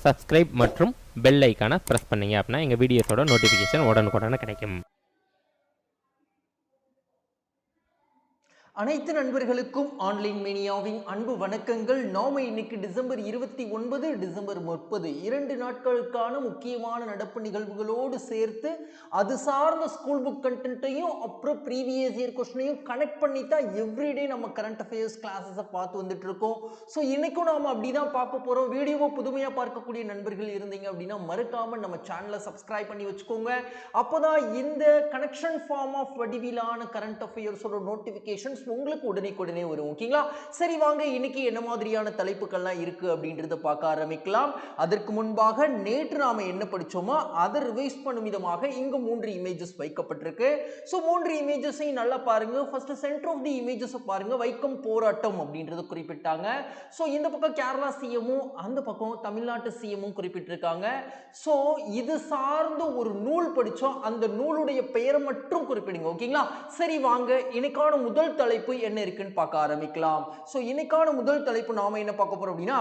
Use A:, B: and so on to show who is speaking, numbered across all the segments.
A: Subscribe மற்றும் bell ஐக்கானை press பண்ணீங்க அப்படின்னா எங்கள் வீடியோஸோட நோட்டிஃபிகேஷன் உடனுக்குடனே கிடைக்கும்.
B: அனைத்து நண்பர்களுக்கும் ஆன்லைன் மீடியாவின் அன்பு வணக்கங்கள். நாம இன்னைக்கு டிசம்பர் 29 டிசம்பர் 30 2 நாட்களுக்கான முக்கியமான நடப்பு நிகழ்வுகளோடு சேர்த்து அது சார்ந்த ஸ்கூல் புக் கண்டென்ட்டையும் அப்புறம் ப்ரீவியஸ் இயர் கொஸ்டினையும் கனெக்ட் பண்ணி தான் எவ்ரிடே நம்ம கரண்ட் அஃபேர்ஸ் கிளாஸஸை பார்த்து வந்துட்டு இருக்கோம். ஸோ இன்னைக்கும் நாம அப்படிதான் பார்க்க போறோம். வீடியோவை புதுமையா பார்க்கக்கூடிய நண்பர்கள் இருந்தீங்க அப்படின்னா மறக்காம நம்ம சேனலை சப்ஸ்கிரைப் பண்ணி வச்சுக்கோங்க. அப்போதான் இந்த கனெக்ஷன் ஃபார்ம் ஆஃப் வடிவிலான கரண்ட் அஃபேர்ஸோட நோட்டிபிகேஷன்ஸ் உங்களுக்கு உடனே வரும். ஓகேங்களா? சரி, வாங்க இன்னைக்கு என்ன மாதிரியான தலைப்புகள்லாம் இருக்கு அப்படின்றத பார்க்க ஆரம்பிக்கலாம். அதற்கு முன்பாக நேற்று நாம என்ன படிச்சோமோ அதை ரிவைஸ் பண்ணும் விதமாக இங்கு 3 இமேஜஸ் வைக்கப்பட்டிருக்கு. ஸோ 3 இமேஜஸையும் நல்லா பாருங்க. First center of the images பாருங்க. வைக்கம் போராட்டம் அப்படின்றத குறிப்பிட்டாங்க. ஸோ இந்த பக்கம் கேரளா சிஎமும் அந்த பக்கம் தமிழ்நாட்டு சிஎமும் குறிப்பிட்டிருக்காங்க. ஸோ இது சார்ந்த ஒரு நூல் படிச்சோம். அந்த நூலுடைய பெயரை மட்டும் குறிப்பிடுங்க. ஓகேங்களா? சரி, வாங்க இன்னைக்கான முதல் தலைப்பு என்ன இருக்குன்னு பார்க்க ஆரம்பிக்கலாம். சோ இன்னைக்கான முதல் தலைப்பு நாம என்ன பார்க்க போறோம் அப்படின்னா,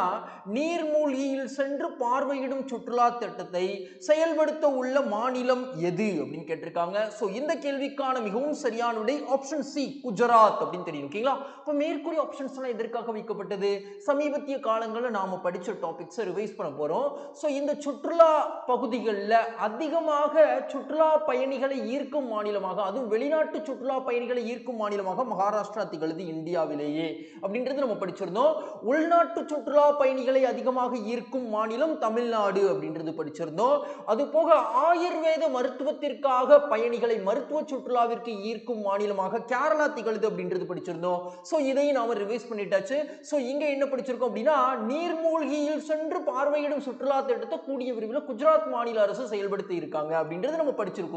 B: நீர்மூழ்கியில் சென்று பார்வையிடும் சுற்றுலா திட்டத்தை செயல்படுத்த உள்ள மாநிலம் எது அப்படின்னு கேட்டிருக்காங்க. சோ இந்த கேள்விக்கான மிகவும் சரியான விடை ஆப்ஷன் சி, குஜராத் அப்படின்னு தெரியும். ஓகேங்களா? இப்போ மேற்கூறிய ஆப்ஷன்ஸ் எல்லாம் எதற்காக வைக்கப்பட்டது? சமீபத்திய காலங்களில் நாம படிச்ச டாபிக்ஸை ரிவைஸ் பண்ண போறோம். சோ இந்த சுற்றுலா பகுதிகளில் அதிகமாக சுற்றுலா பயணிகளை ஈர்க்கும் மாநிலமாக, அதுவும் வெளிநாட்டு சுற்றுலா பயணிகளை ஈர்க்கும் மாநிலமாக மகாராஷ்டிரா திகழுது இந்தியாவிலேயே அப்படின்றது நம்ம படிச்சிருந்தோம். உள்நாட்டு சுற்றுலா பயணிகளை அதிகமாக ஈர்க்கும் மாநிலம் தமிழ்நாடு அப்படின்றது படிச்சிருந்தோம். அது போக ஆயுர்வேத மருத்துவத்திற்காக பயணிகளை மருத்துவ சுற்றுலாவிற்கு ஈர்க்கும் மாநிலமாக கேரளா திகழுது அப்படின்றது படிச்சிருந்தோம். சோ இதையும் நாம ரிவைஸ் பண்ணிட்டாச்சு. சோ இங்க என்ன படிச்சிருக்கோம் அப்படின்னா, நீர்மூழ்கியில் சென்று பார்வையிடும் சுற்றுலா திட்டத்தை கூடிய விரைவில் குஜராத் மாநில அரசு செயல்படுத்தி இருக்காங்க அப்படின்றது நம்ம படிச்சிருக்கோம்.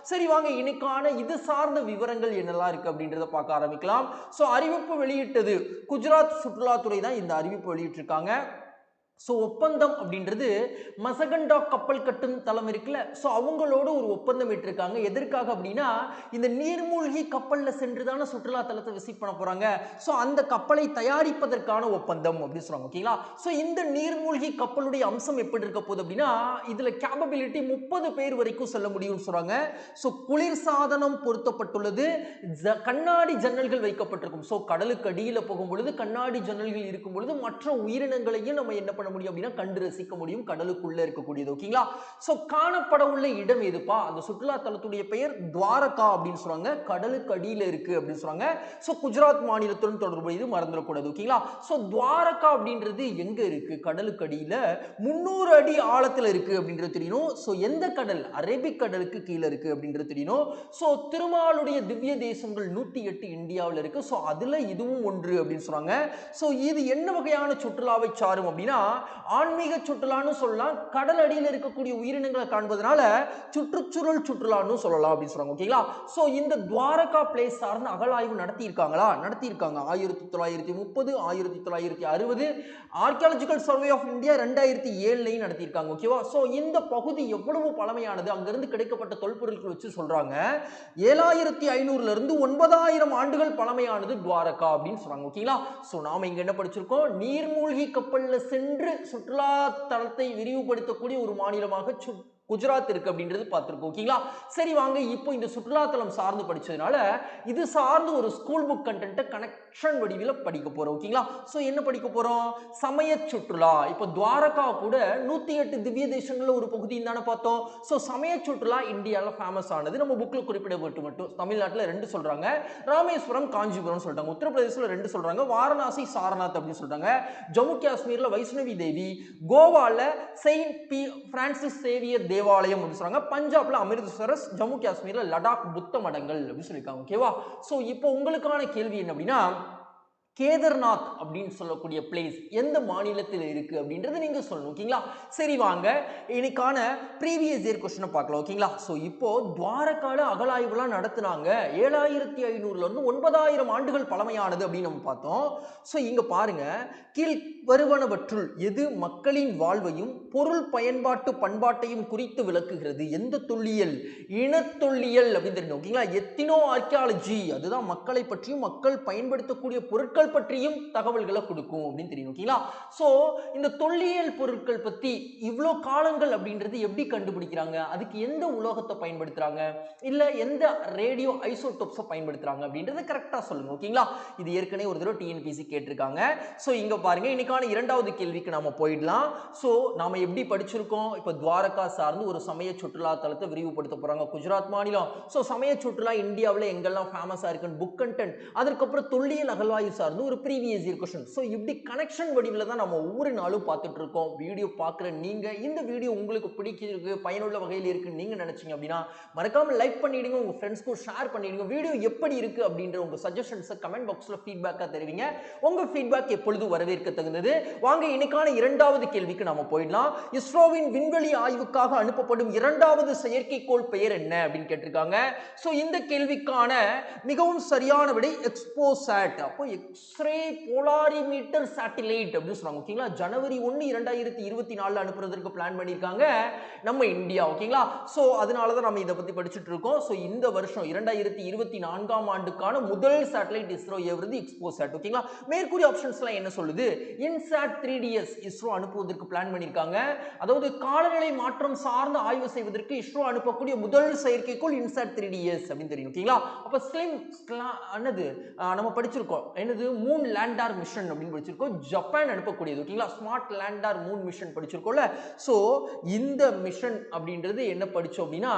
B: சரி, வாங்க இன்னைக்கான இது சார்ந்த விவரங்கள் என்னெல்லாம் இருக்கு அப்படின்றத பார்க்க ஆரம்பிக்கலாம். சோ அறிவிப்பு வெளியிட்டது குஜராத் சுற்றுலாத்துறை தான் இந்த அறிவிப்பு வெளியிட்டிருக்காங்க. ஸோ ஒப்பந்தம் அப்படின்றது மசகண்டா கப்பல் கட்டும் தளம் இருக்குல்ல, ஸோ அவங்களோட ஒரு ஒப்பந்தம் இட்டிருக்காங்க. எதற்காக அப்படின்னா, இந்த நீர்மூழ்கி கப்பலில் சென்று தானே சுற்றுலா தலத்தை விசிட் பண்ண போறாங்க. ஸோ அந்த கப்பலை தயாரிப்பதற்கான ஒப்பந்தம் அப்படின்னு சொல்றாங்க. ஓகேங்களா? ஸோ இந்த நீர்மூழ்கி கப்பலுடைய அம்சம் எப்படி இருக்க போகுது அப்படின்னா, இதுல கேப்பபிலிட்டி 30 பேர் வரைக்கும் செல்ல முடியும்னு சொல்றாங்க. ஸோ குளிர் சாதனம் பொருத்தப்பட்டுள்ளது, கண்ணாடி ஜன்னல்கள் வைக்கப்பட்டிருக்கும். ஸோ கடலுக்கு அடியில் போகும் பொழுது கண்ணாடி ஜன்னல்கள் இருக்கும் பொழுது மற்ற உயிரினங்களையும் நம்ம என்ன பண்ண முடியும் அப்படின்னா கண்டு ரசிக்க முடியும், கடலுக்குள்ள இருக்கக்கூடியது. ஓகேங்களா? சோ காணப்பட உள்ள இடம் எதுப்பா? அந்த சுற்றுலா தலத்துடைய பெயர் துவாரகா அப்படின்னு சொல்றாங்க. கடலுக்கு அடியில இருக்கு அப்படின்னு சொல்றாங்க. சோ குஜராத் மாநிலத்துடன் தொடர்புடையது, மறந்துடக்கூடாது. ஓகேங்களா? சோ துவாரகா அப்படின்றது எங்க இருக்கு? கடலுக்கு அடியில 300 அடி ஆழத்துல இருக்கு அப்படின்றது தெரியணும். சோ எந்த கடல்? அரேபிக் கடலுக்கு கீழே இருக்கு அப்படின்றது தெரியணும். சோ திருமாலுடைய திவ்ய தேசங்கள் 108 இந்தியாவில் இருக்கு. சோ அதுல இதுவும் ஒன்று அப்படின்னு சொல்றாங்க. சோ இது என்ன வகையான சுற்றுலாவை சாரும் அப்படின்னா, ஆன்மீக சுற்றுலான்னு சொல்லலாம். கடல் அடியில் இருக்கக்கூடிய உயிரினங்களை காண்பதனால சுற்றுச்சூழல் சுற்றுலான்னு சொல்லலாம் அப்படின்னு சொல்றாங்க. ஓகேங்களா? சோ இந்த துவாரகா பிளேஸ் சார்ந்த அகழாய்வு நடத்தி இருக்காங்களா? நடத்தி இருக்காங்க. 1930, 1960 ஆர்கியாலஜிக்கல் சர்வே ஆஃப் இந்தியா 2007 நடத்தி இருக்காங்க. ஓகேவா? சோ இந்த பகுதி எவ்வளவு பழமையானது, அங்கிருந்து கிடைக்கப்பட்ட தொல்பொருட்கள் வச்சு சொல்றாங்க 7500 இருந்து 9000 ஆண்டுகள் பழமையானது துவாரகா அப்படின்னு சொல்றாங்க. ஓகேங்களா? சோ நாம இங்க என்ன படிச்சிருக்கோம்? நீர்மூழ்கி கப்பல்ல சென்று சுற்றுலா தலத்தை விரிவுபடுத்தக்கூடிய ஒரு மாநிலமாக குஜராத் இருக்கு அப்படின்றது பார்த்திருக்கோம். ஓகேங்களா? சரி, வாங்க இப்போ இந்த சுற்றுலாத்தலம் சார்ந்து படிச்சதுனால இது சார்ந்து ஒரு ஸ்கூல் புக் கண்டென்ட்டை கனெக்ஷன் வடிவில் படிக்க போறோம். ஓகேங்களா? சோ என்ன படிக்க போறோம்? சமய சுற்றுலா. இப்போ துவாரகா கூட 108 திவ்ய தேசங்கள்ல ஒரு பகுதின்னு தானே பார்த்தோம். சோ சமய சுற்றுலா இந்தியாவில் ஃபேமஸ் ஆனது நம்ம புக்ல குறிப்பிடப்பட்டு மட்டும் தமிழ்நாட்டில் 2 சொல்றாங்க, ராமேஸ்வரம் காஞ்சிபுரம் சொல்றாங்க, உத்தரப்பிரதேசல 2 சொல்றாங்க, வாரணாசி சாரநாத் அப்படின்னு சொல்றாங்க, ஜம்மு காஷ்மீர்ல வைஷ்ணவி தேவி, கோவால செயின்ட் பிரான்சிஸ் சேவியர் தேவாலயம் அப்படின்னு சொல்றாங்க, பஞ்சாப்ல அமிர்தசரஸ், ஜம்மு காஷ்மீர்ல லடாக் புத்த மடங்கள் அப்படின்னு சொல்லியிருக்காங்க. ஓகேவா? சோ இப்போ உங்களுக்கான கேள்வி என்ன அப்படின்னா, கேதார்நாத் அப்படின்னு சொல்லக்கூடிய பிளேஸ் எந்த மாநிலத்தில் இருக்கு அப்படின்றது நீங்க சொல்லணும். ஓகேங்களா? சரி, வாங்க இன்னைக்கான ப்ரீவியஸ் இயர் கொஸ்டினை பார்க்கலாம். ஓகேங்களா? சோ இப்போ துவாரகால அகழாய்வுலாம் நடத்துனாங்க. 7500 இருந்து 9000 ஆண்டுகள் பழமையானது அப்படின்னு நம்ம பார்த்தோம். சோ இங்க பாருங்க, வருவனவற்றுள் எது மக்களின் வாழ்வையும் பொருள் பயன்பாட்டு பண்பாட்டையும் குறித்து விளக்குகிறது? எந்த தொல்லியல்? இனத்தொல்லியல் அப்படின்னு தெரியும். ஓகேங்களா? எத்தினோ ஆர்கியாலஜி, அதுதான் மக்களை பற்றியும் மக்கள் பயன்படுத்தக்கூடிய பொருட்கள் பற்றியும் தகவல்களை கொடுக்கும் அப்படின்னு தெரியும். ஓகேங்களா? சோ இந்த தொல்லியல் பொருட்கள் பத்தி இவ்வளோ காலங்கள் அப்படின்றது எப்படி கண்டுபிடிக்கிறாங்க? அதுக்கு எந்த உலோகத்தை பயன்படுத்துறாங்க, இல்ல எந்த ரேடியோ ஐசோடோப்ஸை பயன்படுத்துறாங்க அப்படின்றத கரெக்டா சொல்லுங்க. ஓகேங்களா? இது ஏற்கனவே ஒரு தடவை டிஎன்பிசி கேட்டிருக்காங்க. சோ இங்க பாருங்க, இன்னைக்கான இரண்டாவது கேள்விக்கு நாம போயிடலாம். சோ நாம எப்படி படிச்சிருக்கோம்? இப்ப துவாரகா சார்ந்து ஒரு சமய சுற்றுலா தலத்தை விரிவுபடுத்த போறாங்க குஜராத் மாநிலம். சோ சமய சுற்றுலா இந்தியாவில் எங்கெல்லாம் ஃபேமஸா இருக்குன்னு புக் கண்டென்ட், அதுக்கப்புறம் தொல்லியல் அகழ்வாய்வு சார்ந்து ஒரு ப்ரீவியஸ் இயர் क्वेश्चन. சோ இப்படி கனெக்ஷன் வடிவில் தான் நம்ம ஒவ்வொரு நாளும் பார்த்துட்டு இருக்கோம். வீடியோ பார்க்குற நீங்க இந்த வீடியோ உங்களுக்கு பிடிச்சிருக்கு, பயனுள்ள வகையில் இருக்குன்னு நீங்க நினைச்சீங்க அப்படின்னா மறக்காம லைக் பண்ணிடுங்க, உங்க ஃப்ரெண்ட்ஸ்க்கும் ஷேர் பண்ணிடுங்க. வீடியோ எப்படி இருக்கு அப்படின்ற உங்க சஜஷன்ஸை கமெண்ட் பாக்ஸ்ல ஃபீட்பேக்கா தெரிவிங்க. உங்க ஃபீட்பேக் எப்பொழுதும் வரவேற்க தகுந்தது. வாங்க இன்னைக்கான இரண்டாவது கேள்விக்கு நாம போயிடலாம். இஸ்ரோவின் விண்வெளி ஆய்வுக்காக அனுப்பப்படும் இரண்டாவது செயற்கைக்கோள் பெயர் என்ன அப்படின்னு கேட்டிருக்காங்க. சோ இந்த கேள்விக்கான மிகவும் சரியான விடை எக்ஸ்போசாட். அப்போ எக்ஸ்ரே போலாரிமீட்டர் சேட்டலைட் அப்படின்னு சொல்றாங்க. ஓகேங்களா? ஜனவரி 1 2024 அனுப்புறதுக்கு பிளான் பண்ணிருக்காங்க நம்ம இந்தியா. ஓகேங்களா? சோ அதனால தான் நம்ம இத பத்தி படிச்சிட்டு இருக்கோம். சோ இந்த வருஷம் 2024ஆம் ஆண்டுக்கான முதல் சேட்டலைட் இஸ்ரோ ஏவுறது எக்ஸ்போசாட். ஓகேங்களா? மேற்கூறிய ஆப்ஷன்ஸ்லாம் என்ன சொல்லுது? இன்சாட் 3DS இஸ்ரோ அனுப்புவதற்கு பிளான் பண்ணிருக்காங்க. அதாவது காலநிலை மாற்றம் சார்ந்த ஆய்வு செய்வதற்கு இஸ்ரோ அனுப்பக்கூடிய முதல் செயற்கைக்கோள் இன்சாட் 3DS அப்படின்னு தெரியும். ஓகேங்களா? அப்ப ஸ்லிம் என்னது நம்ம படிச்சிருக்கோம், என்னது மூன் லேண்டர் மிஷன் அப்படின்னு படிச்சிருக்கோம். ஜப்பான் அனுப்பக்கூடியது. ஓகேங்களா? ஸ்மார்ட் லேண்டர் மூன் மிஷன் படிச்சிருக்கோம்ல. சோ இந்த மிஷன் அப்படின்றது என்ன படிச்சோம் அப்படின்னா,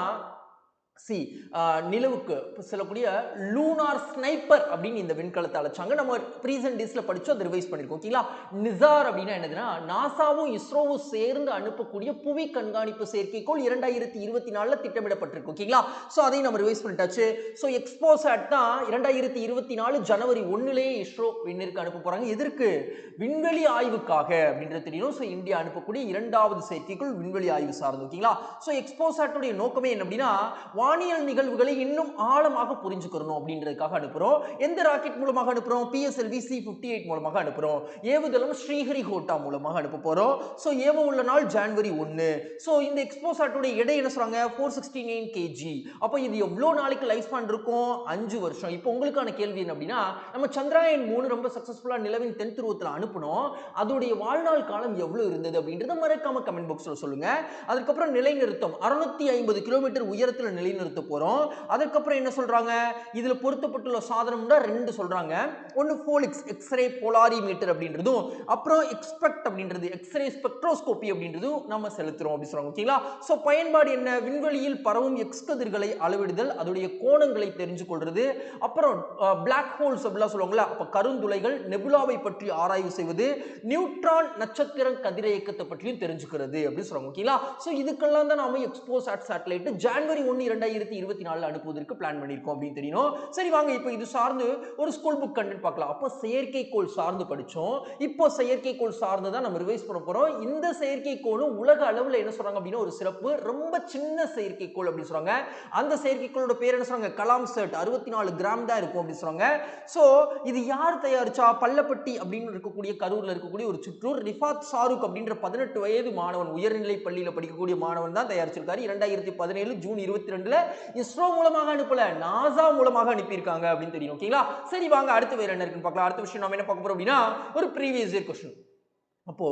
B: நிலவுக்கு செல்லக்கூடிய லூனார் ஸ்னைப்பர் அப்படின்னு இந்த விண்கலத்தை அழைச்சாங்க. நம்ம பிரீசன்ட் டேஸ்ல படிச்சோம், அதை ரிவைஸ் பண்ணிருக்கோம். ஓகேங்களா? நிசார் அப்படின்னா என்னதுன்னா, நாசாவும் இஸ்ரோவும் சேர்ந்து அனுப்பக்கூடிய புவி கண்காணிப்பு செயற்கைக்கோள் 2024 திட்டமிடப்பட்டிருக்கு. ஓகேங்களா? சோ அதையும் நம்ம ரிவைஸ் பண்ணிட்டாச்சு. சோ எக்ஸ்போசாட் தான் 2024 ஜனவரி 1 இஸ்ரோ விண்ணிற்கு அனுப்ப போறாங்க. எதற்கு? விண்வெளி ஆய்வுக்காக அப்படின்றது தெரியும். சோ இந்தியா அனுப்பக்கூடிய இரண்டாவது செயற்கைக்கோள் விண்வெளி ஆய்வு சார்ந்து. ஓகேங்களா? சோ எக்ஸ்போசாட்டோட நோக்கமே என்ன அப்படின்னா, வானியல் நிகழ்வுகளை இன்னும் ஆழமாக புரிஞ்சுக்கணும் அப்படின்றதுக்காக அனுப்புறோம். எந்த ராக்கெட் மூலமாக அனுப்புறோம்? PSLV C-58 மூலமாக அனுப்புறோம். ஏவுதளம் ஸ்ரீஹரிகோட்டா மூலமாக அனுப்ப போறோம். சோ ஏவ உள்ள நாள் ஜனவரி 1. சோ இந்த எக்ஸ்போசாட்டோட எடை என்ன சொல்றாங்க? 469 kg. அப்ப இது எவ்வளவு நாளைக்கு லைஃப் ஸ்பான் இருக்கும்? 5 வருஷம். இப்போ உங்களுக்கான கேள்வி என்ன அப்படின்னா, நம்ம சந்திராயன் 3 ரொம்ப சக்சஸ்ஃபுல்லா நிலவின் தென் துருவத்துல அனுப்புனோம். அதோடைய வாழ்நாள் காலம் எவ்வளவு இருந்தது அப்படின்றத மறக்காம கமெண்ட் பாக்ஸ்ல சொல்லுங்க. அதுக்கப்புறம் நிலைநிறுத்தம் 650 கிலோமீட்டர் உயரத்துல நிலைநிறுத்த போறோம். அதுக்கப்புறம் என்ன சொல்றாங்க? இதுல பொருத்தப்பட்டுள்ள சாதனம்னா ரெண்டு சொல்றாங்க. ஒன்னு ஃபோலிக்ஸ் எக்ஸ்ரே போலாரிமீட்டர் அப்படின்றதும், அப்புறம் எக்ஸ்பெக்ட் அப்படின்றது எக்ஸ்ரே ஸ்பெக்ட்ரோஸ்கோபி அப்படின்றதும் நம்ம செலுத்துறோம் அப்படி சொல்றாங்க. ஓகேங்களா? சோ பயன்பாடு என்ன? விண்வெளியில் பரவும் எக்ஸ் கதிர்களை அளவிடுதல், அதோடைய கோணங்களை தெரிஞ்சு கொள்றது, அப்புறம் பிளாக் ஹோல்ஸ் அப்படிலாம் சொல்லுவாங்கல்ல, அப்ப கருந்துளைகள், நெபுலாவை பற்றி ஆராய்வு செய்வது, நியூட்ரான் நட்சத்திர கதிரியக்கத்தை பற்றியும் தெரிஞ்சுக்கிறது அப்படி சொல்றாங்க. ஓகேங்களா? சோ இதுக்கெல்லாம் தான் நாம எக்ஸ்போசாட் சேட்டலைட் ஜனவரி 1 2024 அனுப்புவதற்கு பிளான் பண்ணிருக்கோம் அப்படின்னு தெரியும். சரி வாங்க இப்போ இது சார்ந்து ஒரு ஸ்கூல் புக் கண்டென்ட் பார்க்கலாம். அப்போ செயற்கைக்கோள் சார்ந்து படிச்சோம். இப்போ செயற்கைக்கோள் சார்ந்து தான் நம்ம ரிவைஸ் பண்ண போறோம். இந்த செயற்கைக்கோளும் உலக அளவுல என்ன சொல்றாங்க அப்படின்னா ஒரு சிறப்பு, ரொம்ப சின்ன செயற்கைக்கோள் அப்படி சொல்றாங்க. அந்த செயற்கைக்கோளோட பேர் என்ன சொல்றாங்க? கலாம் செட் 64 கிராம் தான் இருக்கும் அப்படி சொல்றாங்க. சோ இது யார் தயாரிச்சா? பள்ளப்பட்டி அப்படின்னு இருக்கக்கூடிய கரூர்ல இருக்கக்கூடிய ஒரு சிற்றூர். ரிஃபாத் சாருக் அப்படின்ற 18 வயது மாணவன், உயர்நிலை பள்ளியில படிக்கக்கூடிய மாணவன் தான் தயாரிச்சிருக்காரு. 2017 ஜூன் 22 இஸ்ரோ மூலமாக அனுப்பல, நாசா மூலமாக அனுப்பியிருக்காங்க அப்படின்னு தெரியும். ஓகேங்களா? சரி வாங்க அடுத்து வேற என்ன இருக்குன்னு பார்க்கலாம். அடுத்த விஷயம் நாம என்ன பார்க்க போறோம் அப்படின்னா ஒரு ப்ரீவியஸ் இயர் क्वेश्चन. அப்போ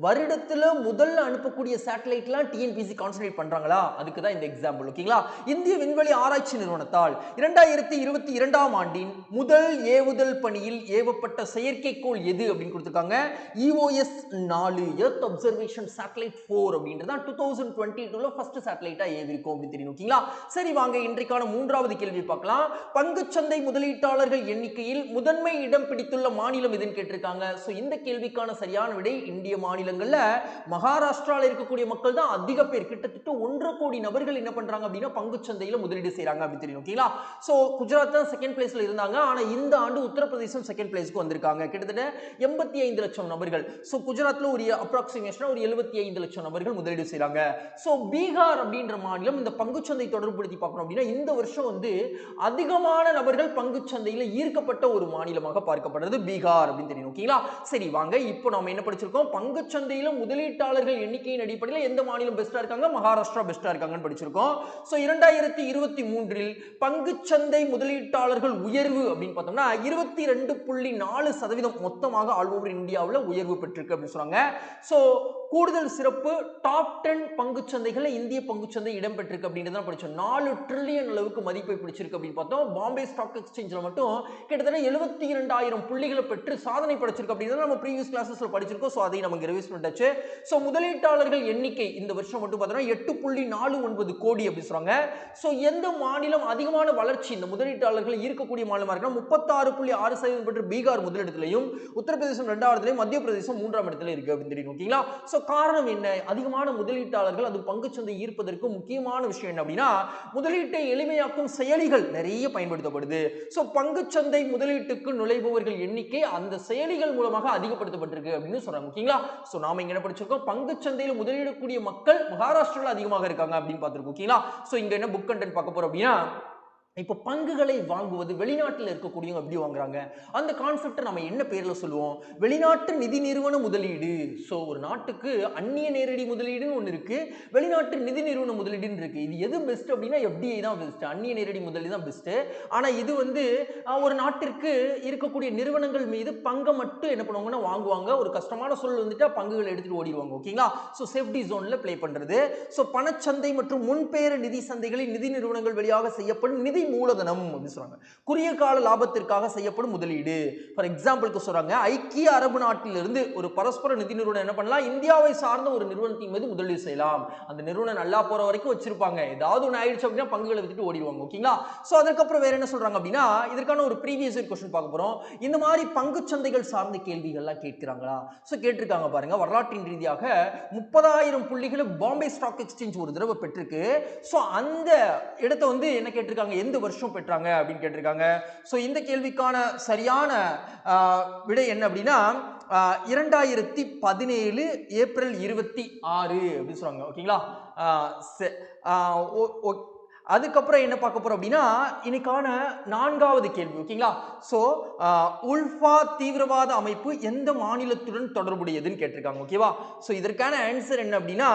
B: வருடத்துல முதல்ல அனுப்பக்கூடிய சேட்டலைட்லாம் டிஎன்பிசி கான்சென்ட்ரேட் பண்றாங்களா? அதுக்கு தான் இந்த எக்ஸாம்பிள். ஓகேங்களா? இந்திய விண்வெளி ஆராய்ச்சி நிறுவனத்தால் 2022ஆம் ஆண்டின் முதல் ஏவுதல் பணியில் ஏவப்பட்ட செயற்கைக்கோள் எது அப்படின்னு கொடுத்திருக்காங்க. EOS 4 எர்த் அப்சர்வேஷன் சேட்டலைட் 4 அப்படின்றது 2022ல ஃபர்ஸ்ட் சேட்டலைட்டா ஏவிருக்கும் அப்படின்னு தெரியும். ஓகேங்களா? சரி வாங்க இன்றைக்கான மூன்றாவது கேள்வி பார்க்கலாம். பங்குச்சந்தை முதலீட்டாளர்கள் எண்ணிக்கையில் முதன்மை இடம் பிடித்துள்ள மாநிலம் எதுன்னு கேட்டிருக்காங்க. சோ இந்த கேள்விக்கான சரியான விடை இந்திய மாநிலங்கள்ல மகாராஷ்டிரால இருக்கக்கூடிய மக்கள் தான் அதிக பேர், கிட்டத்தட்ட 1.5 கோடி நபர்கள் என்ன பண்றாங்க அப்படின்னா பங்குச்சந்தையில முதலீடு செய்றாங்க அப்படின்னு தெரியும். ஓகேங்களா? சோ குஜராத் தான் செகண்ட் பிளேஸ்ல இருந்தாங்க. ஆனா இந்த ஆண்டு உத்தரப்பிரதேசம் செகண்ட் பிளேஸ்க்கு வந்திருக்காங்க. கிட்டத்தட்ட 85 லட்சம் நபர்கள். சோ குஜராத்ல ஒரு அப்ராக்சிமேஷனா ஒரு 75 லட்சம் நபர்கள் முதலீடு செய்றாங்க. சோ பீகார் அப்படின்ற மாநிலம் இந்த பங்குச்சந்தை தொடர்புபடுத்தி பார்க்கணும் அப்படின்னா இந்த வருஷம் வந்து அதிகமான நபர்கள் பங்குச்சந்தையில ஈர்க்கப்பட்ட ஒரு மாநிலமாக பார்க்கப்படுறது பீகார் அப்படின்னு தெரியும். ஓகேங்களா? சரி வாங்க, இப்போ நாம என்ன படிச்சிருக்கோம், பங்குச்சந்தையில முதலீட்டாளர்கள் எண்ணிக்கையின் அடிப்படையில் எந்த மாநிலம் பெஸ்டா இருக்காங்க, மகாராஷ்டிரா பெஸ்டா இருக்காங்கன்னு படிச்சிருக்கோம். சோ 2023 பங்குச்சந்தை முதலீட்டாளர்கள் உயர்வு அப்படின்னு பார்த்தோம்னா 22.4% மொத்தமாக ஆல் ஓவர் இந்தியாவில் உயர்வு பெற்றிருக்கு அப்படின்னு சொன்னாங்க. சோ கூடுதல் சிறப்பு டாப் 10 பங்குச்சந்தைகள்ல இந்திய பங்குச்சந்தை இடம் பெற்றிருக்கு அப்படின்றத படிச்சோம். 4 ட்ரில்லியன் அளவுக்கு மதிப்பை பிடிச்சிருக்கு அப்படின்னு பார்த்தோம். பாம்பே ஸ்டாக் எக்ஸ்சேஞ்சில் மட்டும் கிட்டத்தட்ட 72,000 புள்ளிகளை பெற்று சாதனை படைச்சிருக்கு அப்படின்றத நம்ம ப்ரீவியஸ் கிளாஸஸ்ல படிச்சிருக்கோம். சோ அதை நமக்கு ரிவைஸ் பண்ணிட்டாச்சு. சோ முதலீட்டாளர்கள் எண்ணிக்கை இந்த வருஷம் மட்டும் பார்த்தோம்னா 8.49 கோடி அப்படி சொல்றாங்க. சோ எந்த மாநிலம் அதிகமான வளர்ச்சி இந்த முதலீட்டாளர்கள் ஈர்க்கக்கூடிய மாநிலமா இருக்குன்னா 36.6% பெற்று பீகார் முதலிடத்திலையும், உத்தரப்பிரதேசம் 2வது, மத்திய பிரதேசம் 3ஆம் இடத்துல இருக்கு அப்படின்னு தெரியும். ஓகேங்களா? சோ காரணம் என்ன, அதிகமான முதலீட்டாளர்கள் அது பங்குச்சந்தை ஈர்ப்பதற்கு முக்கியமான விஷயம் என்ன அப்படின்னா முதலீட்டை எளிமையாக்கும் செயலிகள் நிறைய பயன்படுத்தப்படுது. சோ பங்குச்சந்தை முதலீட்டுக்கு நுழைபவர்கள் எண்ணிக்கை அந்த செயலிகள் மூலமாக அதிகப்படுத்தப்பட்டிருக்கு அப்படின்னு சொல்றாங்க. ஓகேங்களா? சோ நாம இங்க என்ன படிச்சிருக்கோம், பங்குச்சந்தையில் முதலீடக்கூடிய மக்கள் மகாராஷ்டிரால அதிகமாக இருக்காங்க அப்படின்னு பார்த்திருக்கோம். ஓகேங்களா? சோ இங்க என்ன புக் கண்டென்ட் பார்க்க போறோம் அப்படின்னா இப்போ பங்குகளை வாங்குவது வெளிநாட்டில் இருக்கக்கூடியவங்க எப்படி வாங்குறாங்க, அந்த கான்செப்டை நம்ம என்ன பேர்ல சொல்லுவோம், வெளிநாட்டு நிதி நிறுவன முதலீடு. ஸோ ஒரு நாட்டுக்கு அந்நிய நேரடி முதலீடுன்னு ஒன்று இருக்கு, வெளிநாட்டு நிதி நிறுவன முதலீடுன்னு இருக்கு. இது எது பெஸ்ட் அப்படின்னா எஃப்டிஐ தான் பெஸ்ட், அந்நிய நேரடி முதலீடு தான் பெஸ்ட். ஆனா இது வந்து ஒரு நாட்டிற்கு இருக்கக்கூடிய நிறுவனங்கள் மீது பங்கை மட்டும் என்ன பண்ணுவாங்கன்னா வாங்குவாங்க. ஒரு கஷ்டமான சூழல் வந்துட்டா பங்குகளை எடுத்துட்டு ஓடிடுவாங்க. ஓகேங்களா? ஸோ சேஃப்டி ஜோன்ல பிளே பண்றது. ஸோ பணச்சந்தை மற்றும் முன்பேற நிதி சந்தைகளில் நிதி நிறுவனங்கள் வழியாக செய்யப்படும் நிதி மூலதனம் அப்படின்னு சொல்றாங்க. குறுகிய கால லாபத்திற்காக செய்யப்படும் முதலீடு. ஃபார் எக்ஸாம்பிளுக்கு சொல்றாங்க, ஐக்கிய அரபு நாட்டிலிருந்து ஒரு பரஸ்பர நிதி நிறுவனம் என்ன பண்ணலாம், இந்தியாவை சார்ந்த ஒரு நிறுவனத்தின் மீது முதலீடு செய்யலாம். அந்த நிறுவனம் நல்லா போற வரைக்கும் வச்சிருப்பாங்க, ஏதாவது ஒன்று ஆயிடுச்சு அப்படின்னா பங்குகளை வித்துட்டு ஓடிடுவாங்க. ஓகேங்களா? சோ அதுக்கப்புறம் வேற என்ன சொல்றாங்க அப்படின்னா இதற்கான ஒரு ப்ரீவியஸ் क्वेश्चन பார்க்க போறோம். இந்த மாதிரி பங்கு சந்தைகள் சார்ந்த கேள்விகள்லாம் கேட்கிறாங்களா? சோ கேட்டிருக்காங்க பாருங்க. வரலாற்றின் ரீதியாக 30,000 புள்ளிகளை பாம்பே ஸ்டாக் எக்ஸ்சேஞ்ச் ஒரு தடவை பெற்றிருக்கு. சோ அந்த இடத்தை வந்து என்ன கேட்டிருக்காங்க, எந்த வருஷம் பெற்றாங்க அப்படின்னு கேட்டிருக்காங்க. சோ இந்த கேள்விக்கான சரியான விடை என்ன அப்படின்னா 2017 ஏப்ரல் 26 அப்படின்னு சொல்றாங்க. ஓகேங்களா? அதுக்கப்புறம் என்ன பார்க்க போறோம் அப்படின்னா இன்னைக்கான 4வது கேள்வி. ஓகேங்களா? சோ உல்ஃபா தீவிரவாத அமைப்பு எந்த மாநிலத்துடன் தொடர்புடையதுன்னு கேட்டிருக்காங்க. ஓகேவா? சோ இதற்கான ஆன்சர் என்ன அப்படின்னா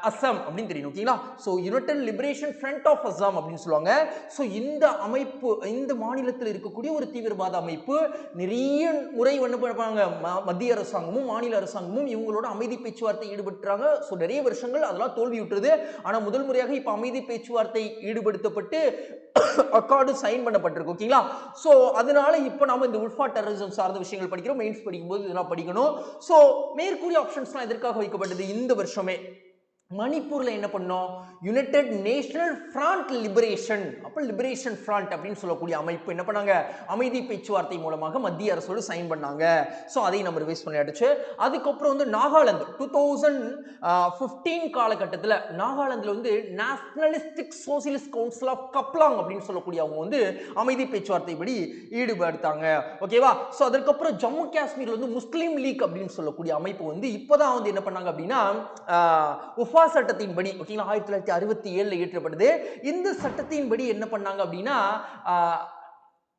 B: அசாம் அப்படின்னு தெரியும். ஓகேங்களா? So united liberation front of Assam அப்படின்னு சொல்லுவாங்க. சோ இந்த அமைப்பு இந்த மாநிலத்தில் இருக்கக்கூடிய ஒரு தீவிரவாத அமைப்பு நிறைய முறை என்ன பண்ணுவாங்க, மத்திய அரசாங்கமும் மாநில அரசாங்கமும் இவங்களோட அமைதி பேச்சுவார்த்தை ஈடுபட்டுறாங்க. சோ நிறைய வருஷங்கள் அதெல்லாம் தோல்வி விட்டுருது. ஆனா முதல் முறையாக இப்ப அமைதி பேச்சுவார்த்தை ஈடுபடுத்தப்பட்டு அக்கார்டு சைன் பண்ணப்பட்டிருக்கு. ஓகேங்களா? சோ அதனால இப்போ நாம இந்த உல்ஃபா டெரரிசம் சார்ந்த விஷயங்கள் படிக்கிறோம். மெயின்ஸ் படிக்கும்போது இதெல்லாம் படிக்கணும். சோ மேற்கூறிய ஆப்ஷன்ஸ்லாம் எதற்காக வைக்கப்பட்டது இந்த வருஷமே? மணிப்பூர்ல என்ன பண்ணோம், யுனைடெட் நேஷனல் ஃப்ரண்ட் லிபரேஷன், அப்ப லிபரேஷன் ஃப்ரண்ட் அப்படின்னு சொல்லக்கூடிய அமைப்பு என்ன பண்ணாங்க, அமைதி பேச்சுவார்த்தை மூலமாக மத்திய அரசோடு சைன் பண்ணாங்க. சோ அதை நம்ம ரிவைஸ் பண்ணியாச்சு. அதுக்கப்புறம் வந்து நாகாலாந்து 2015 காலகட்டத்தில் நாகாலாந்துல வந்து நேஷனலிஸ்டிக் சோசியலிஸ்ட் கவுன்சில் ஆஃப் கப்லாங் அப்படின்னு சொல்லக்கூடிய அவங்க வந்து அமைதி பேச்சுவார்த்தை படி ஈடுபடுத்தாங்க. ஓகேவா? சோ அதுக்கப்புறம் ஜம்மு காஷ்மீர்ல வந்து முஸ்லீம் லீக் அப்படின்னு சொல்லக்கூடிய அமைப்பு வந்து இப்பதான் வந்து என்ன பண்ணாங்க அப்படின்னா உஃபா சட்டத்தின்படி, ஓகேங்களா, 1967 இயற்றப்படுது. இந்த சட்டத்தின்படி என்ன பண்ணாங்க அப்படின்னா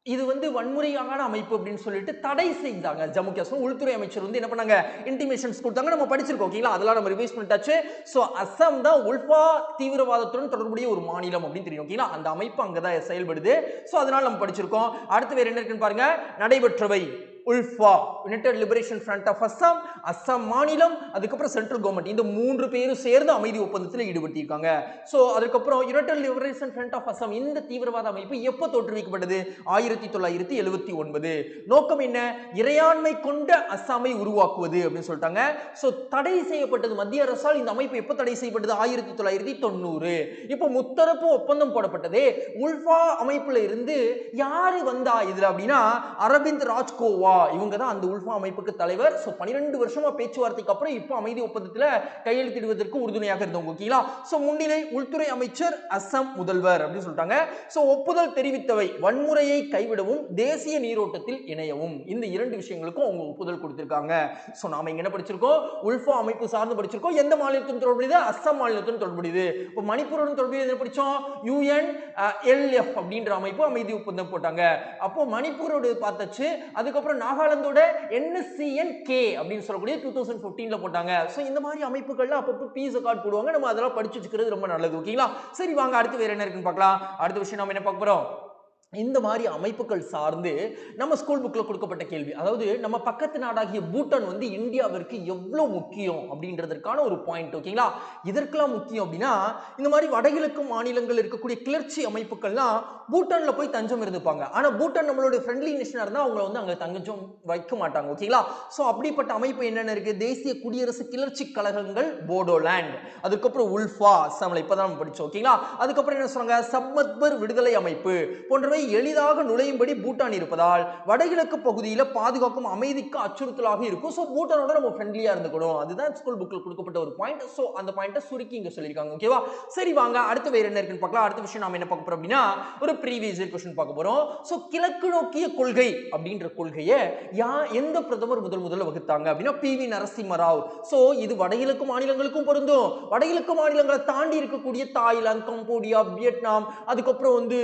B: இது வந்து வன்முறையான அமைப்பு அப்படின்னு சொல்லிட்டு தடை செய்தாங்க. ஜம்மு காஷ்மீர் உள்துறை அமைச்சர் வந்து என்ன பண்ணாங்க, இன்டிமேஷன்ஸ் கொடுத்தாங்க. நம்ம படிச்சிருக்கோம். ஓகேங்களா? அதெல்லாம் நம்ம ரிவைஸ் பண்ணிட்டாச்சு. சோ அசாம் தான் உல்ஃபா தீவிரவாதத்துடன் தொடர்புடைய ஒரு மாநிலம் அப்படின்னு தெரியும். ஓகேங்களா? அந்த அமைப்பு அங்கதான் செயல்படுது. சோ அதனால நம்ம படிச்சிருக்கோம். அடுத்து வேற என்ன இருக்குன்னு பாருங்க. நடைபெற்றவை ULFA, united liberation front of Assam, Assam மாநிலம், அதுக்கப்புறம் சென்ட்ரல் கவர்மெண்ட், இந்த 3 பேரும் சேர்ந்து அமைதி ஒப்பந்தத்தில் ஈடுபட்டிருக்காங்க. சோ அதுக்கப்புறம் united liberation front of Assam இந்த தீவிரவாத அமைப்பு எப்போ தோற்றுவிக்கப்பட்டது, 1979. நோக்கம் என்ன, இறையாண்மை கொண்ட அசாமை உருவாக்குவது அப்படின்னு சொல்லிட்டாங்க. சோ தடை செய்யப்பட்டது மத்திய அரசால். இந்த அமைப்பு எப்போ தடை செய்யப்பட்டது, 1990. இப்போ முத்தரப்பு ஒப்பந்தம் போடப்பட்டது. உல்ஃபா அமைப்புல இருந்து யாரு வந்தா இதுல அப்படின்னா அரவிந்த் ராஜ்கோவா உல்ஃபா, இவங்க தான் அந்த உல்ஃபா அமைப்புக்கு தலைவர். ஸோ 12 வருஷமா பேச்சுவார்த்தைக்கு அப்புறம் இப்போ அமைதி ஒப்பந்தத்தில் கையெழுத்திடுவதற்கு உறுதுணையாக இருந்தவங்க. ஓகேங்களா? ஸோ முன்னிலை உள்துறை அமைச்சர், அஸ்ஸாம் முதல்வர் அப்படின்னு சொல்லிட்டாங்க. ஸோ ஒப்புதல் தெரிவித்தவை வன்முறையை கைவிடவும் தேசிய நீரோட்டத்தில் இணையவும், இந்த 2 விஷயங்களுக்கும் அவங்க ஒப்புதல் கொடுத்திருக்காங்க. ஸோ நாம இங்க என்ன படிச்சிருக்கோம்? உல்ஃபா அமைப்பு சார்ந்து படிச்சிருக்கோம். எந்த மாநிலத்துடன் தொடர்புடையது? அஸ்ஸாம் மாநிலத்துடன் தொடர்புடையது. இப்போ மணிப்பூருடன் தொடர்புடையது என்ன படிச்சோம்? UNLF அப்படின்ற அமைப்பு அமைதி ஒப்பந்தம் போட்டாங்க. அப்போ மணிப்பூரோட பார்த்தாச்சு. அதுக்கப்புறம் நாகாலாந்தோட NSCN-K அப்படின்னு சொல்லக்கூடிய 2015ல போட்டாங்க. ஸோ இந்த மாதிரி அமைப்புகள்லாம் அப்பப்போ பீஸ் அக்கார்ட் போடுவாங்க. நம்ம அதெல்லாம் படிச்சு வச்சுக்கிறது ரொம்ப நல்லது. ஓகேங்களா? சரி வாங்க அடுத்து வேற என்ன இருக்குன்னு பார்க்கலாம். அடுத்த விஷயம் நம்ம என்ன பார்க்க போறோம்? இந்த மாதிரி அமைப்புகள் சார்ந்து நம்ம ஸ்கூல் புக்ல கொடுக்கப்பட்ட கேள்வி, அதாவது நம்ம பக்கத்து நாடாகிய பூட்டான் வந்து இந்தியாவிற்கு எவ்வளவு முக்கியம் அப்படின்றதற்கான ஒரு பாயிண்ட். ஓகேங்களா? இதற்கெல்லாம் முக்கியம் அப்படின்னா இந்த மாதிரி வடகிழக்கு மாநிலங்கள் இருக்கக்கூடிய கிளர்ச்சி அமைப்புகள்லாம் பூட்டான்ல போய் தஞ்சம் இருந்துப்பாங்க. ஆனா பூட்டான் நம்மளோட ஃப்ரெண்ட்லி நேஷனா இருந்தா அவங்களை வந்து அங்க தஞ்சம் வைக்க மாட்டாங்க. ஓகேங்களா? சோ அப்படிப்பட்ட அமைப்பு என்னென்ன இருக்கு? தேசிய குடியரசு கிளர்ச்சி கழகங்கள் போடோலேண்ட், அதுக்கப்புறம் உல்ஃபா அஸ்ஸாம்ல இப்பதான் நம்ம படிச்சோம். ஓகேங்களா? அதுக்கப்புறம் என்ன சொல்றாங்க? சப்மத்பர் விடுதலை அமைப்பு போன்றவை எளிதாக நுழையும்படி பூட்டான் இருப்பதால் வடகிழக்கு பகுதியில் பாதுகாக்கும் அமைதிக்கு அச்சுறுத்தலாக இருக்கும். சோ பூட்டானோட நம்ம ஃப்ரெண்ட்லியா இருந்துக்கணும். அதுதான் ஸ்கூல் புக்ல கொடுக்கப்பட்ட ஒரு பாயிண்ட். சோ அந்த பாயிண்ட சுருக்கி இங்க சொல்லிருக்காங்க. ஓகேவா? சரி வாங்க அடுத்து வேற என்ன இருக்குன்னு பார்க்கலாம். அடுத்த விஷயம் நாம என்ன பார்க்க போறோம் அப்படின்னா ஒரு ப்ரீவியஸ் இயர் क्वेश्चन பார்க்க போறோம். சோ கிழக்கு நோக்கிய கொள்கை அப்படின்ற கொள்கையை எந்த பிரதமர் முதல்ல வகுத்தாங்க அப்படின்னா PV நரசிம்மராவ். சோ இது வடகிழக்கு மாநிலங்களுக்கும் பொருந்தும். வடகிழக்கு மாநிலங்களை தாண்டி இருக்கக்கூடிய தாய்லாந்து, கம்போடியா, வியட்நாம், அதுக்கப்புறம் வந்து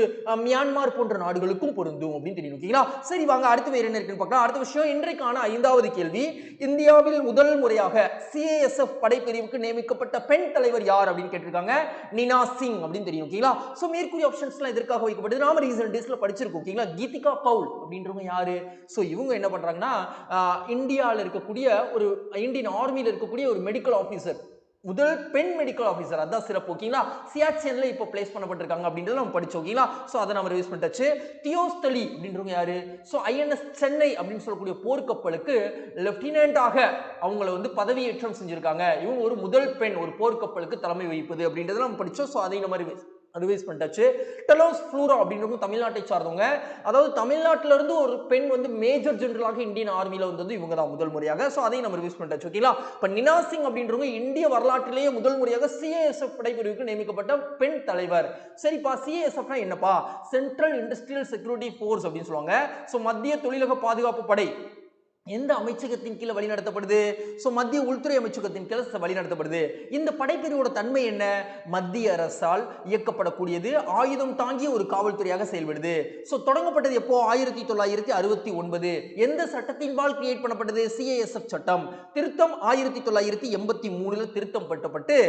B: மியான்மர் போன்ற நாடுகளுக்கும் பொருந்தும் அப்படின்னு தெரியும். ஓகேங்களா? சரி வாங்க அடுத்து வேற என்ன இருக்குன்னு பார்க்கலாம். அடுத்த விஷயம் இன்றைக்கான 5வது கேள்வி, இந்தியாவில் முதல் முறையாக CASF படைப்பிரிவுக்கு நியமிக்கப்பட்ட பெண் தலைவர் யார் அப்படின்னு கேட்டிருக்காங்க. நினா சிங் அப்படின்னு தெரியும். ஓகேங்களா? சோ மேற்கூறிய ஆப்ஷன்ஸ்லாம் எதற்காக வைக்கப்பட்டது? நாம ரீசன்ட் டேஸ்ல படிச்சிருக்கோம். ஓகேங்களா? கீதிகா கவுல் அப்படின்றவங்க யாரு? சோ இவங்க என்ன பண்றாங்கன்னா இந்தியாவில் இருக்கக்கூடிய ஒரு இந்தியன் ஆர்மியில் இருக்கக்கூடிய ஒரு மெடிக்கல் ஆபீசர், முதல் பெண் மெடிக்கல் ஆபீசர். அதான் சிறப்பு. ஓகேங்களா? சியாச்சன்ல இப்போ பிளேஸ் பண்ணப்பட்டிருக்காங்க அப்படின்றது நம்ம படிச்சோம். ஓகேங்களா? சோ அதை நம்ம ரிவைஸ் பண்ணிட்டாச்சு. தியோஸ்தலி அப்படின்றவங்க யாரு? சோ INS சென்னை அப்படின்னு சொல்லக்கூடிய போர்க்கப்பலுக்கு லெப்டினன்டாக அவங்களை வந்து பதவியேற்றம் செஞ்சிருக்காங்க. இவங்க ஒரு முதல் பெண் ஒரு போர்க்கப்பலுக்கு தலைமை வகிப்பது அப்படின்றத நம்ம படிச்சோம். சோ அதை நம்ம ரிவைஸ் பண்ணிட்டாச்சு. டெலோஸ் ஃப்ளூரா அப்படின்றவங்க தமிழ்நாட்டை சார்ந்தவங்க. அதாவது தமிழ்நாட்டில இருந்து ஒரு பெண் வந்து மேஜர் ஜெனரலாக இந்தியன் ஆர்மியில வந்தது இவங்க தான் முதல் முறையாக. சோ அதையும் நம்ம ரிவைஸ் பண்ணிட்டாச்சு. ஓகேங்களா? இப்ப நினா சிங் அப்படின்றவங்க இந்திய வரலாற்றிலேயே முதல் முறையாக CASF படைப்பிரிவுக்கு நியமிக்கப்பட்ட பெண் தலைவர். சரிப்பா, CASF என்னப்பா? சென்ட்ரல் இண்டஸ்ட்ரியல் செக்யூரிட்டி ஃபோர்ஸ் அப்படின்னு சொல்லுவாங்க. சோ மத்திய தொழிலக பாதுகாப்பு படை எந்த அமைச்சகத்தின் கீழே வழிநடத்தப்படுது? சோ மத்திய உள்துறை அமைச்சகத்தின் கீழே வழிநடத்தப்படுது. இந்த படைப்பிரிவோட தன்மை என்ன? மத்திய அரசால் இயக்கப்படக்கூடியது, ஆயுதம் தாங்கிய ஒரு காவல்துறையாக செயல்படுது. சோ தொடங்கப்பட்டது எப்போ? 1969. எந்த சட்டத்தின்பால் கிரியேட் பண்ணப்பட்டது? CASF சட்டம். திருத்தம் 1983ல திருத்தம் பட்டப்பட்டு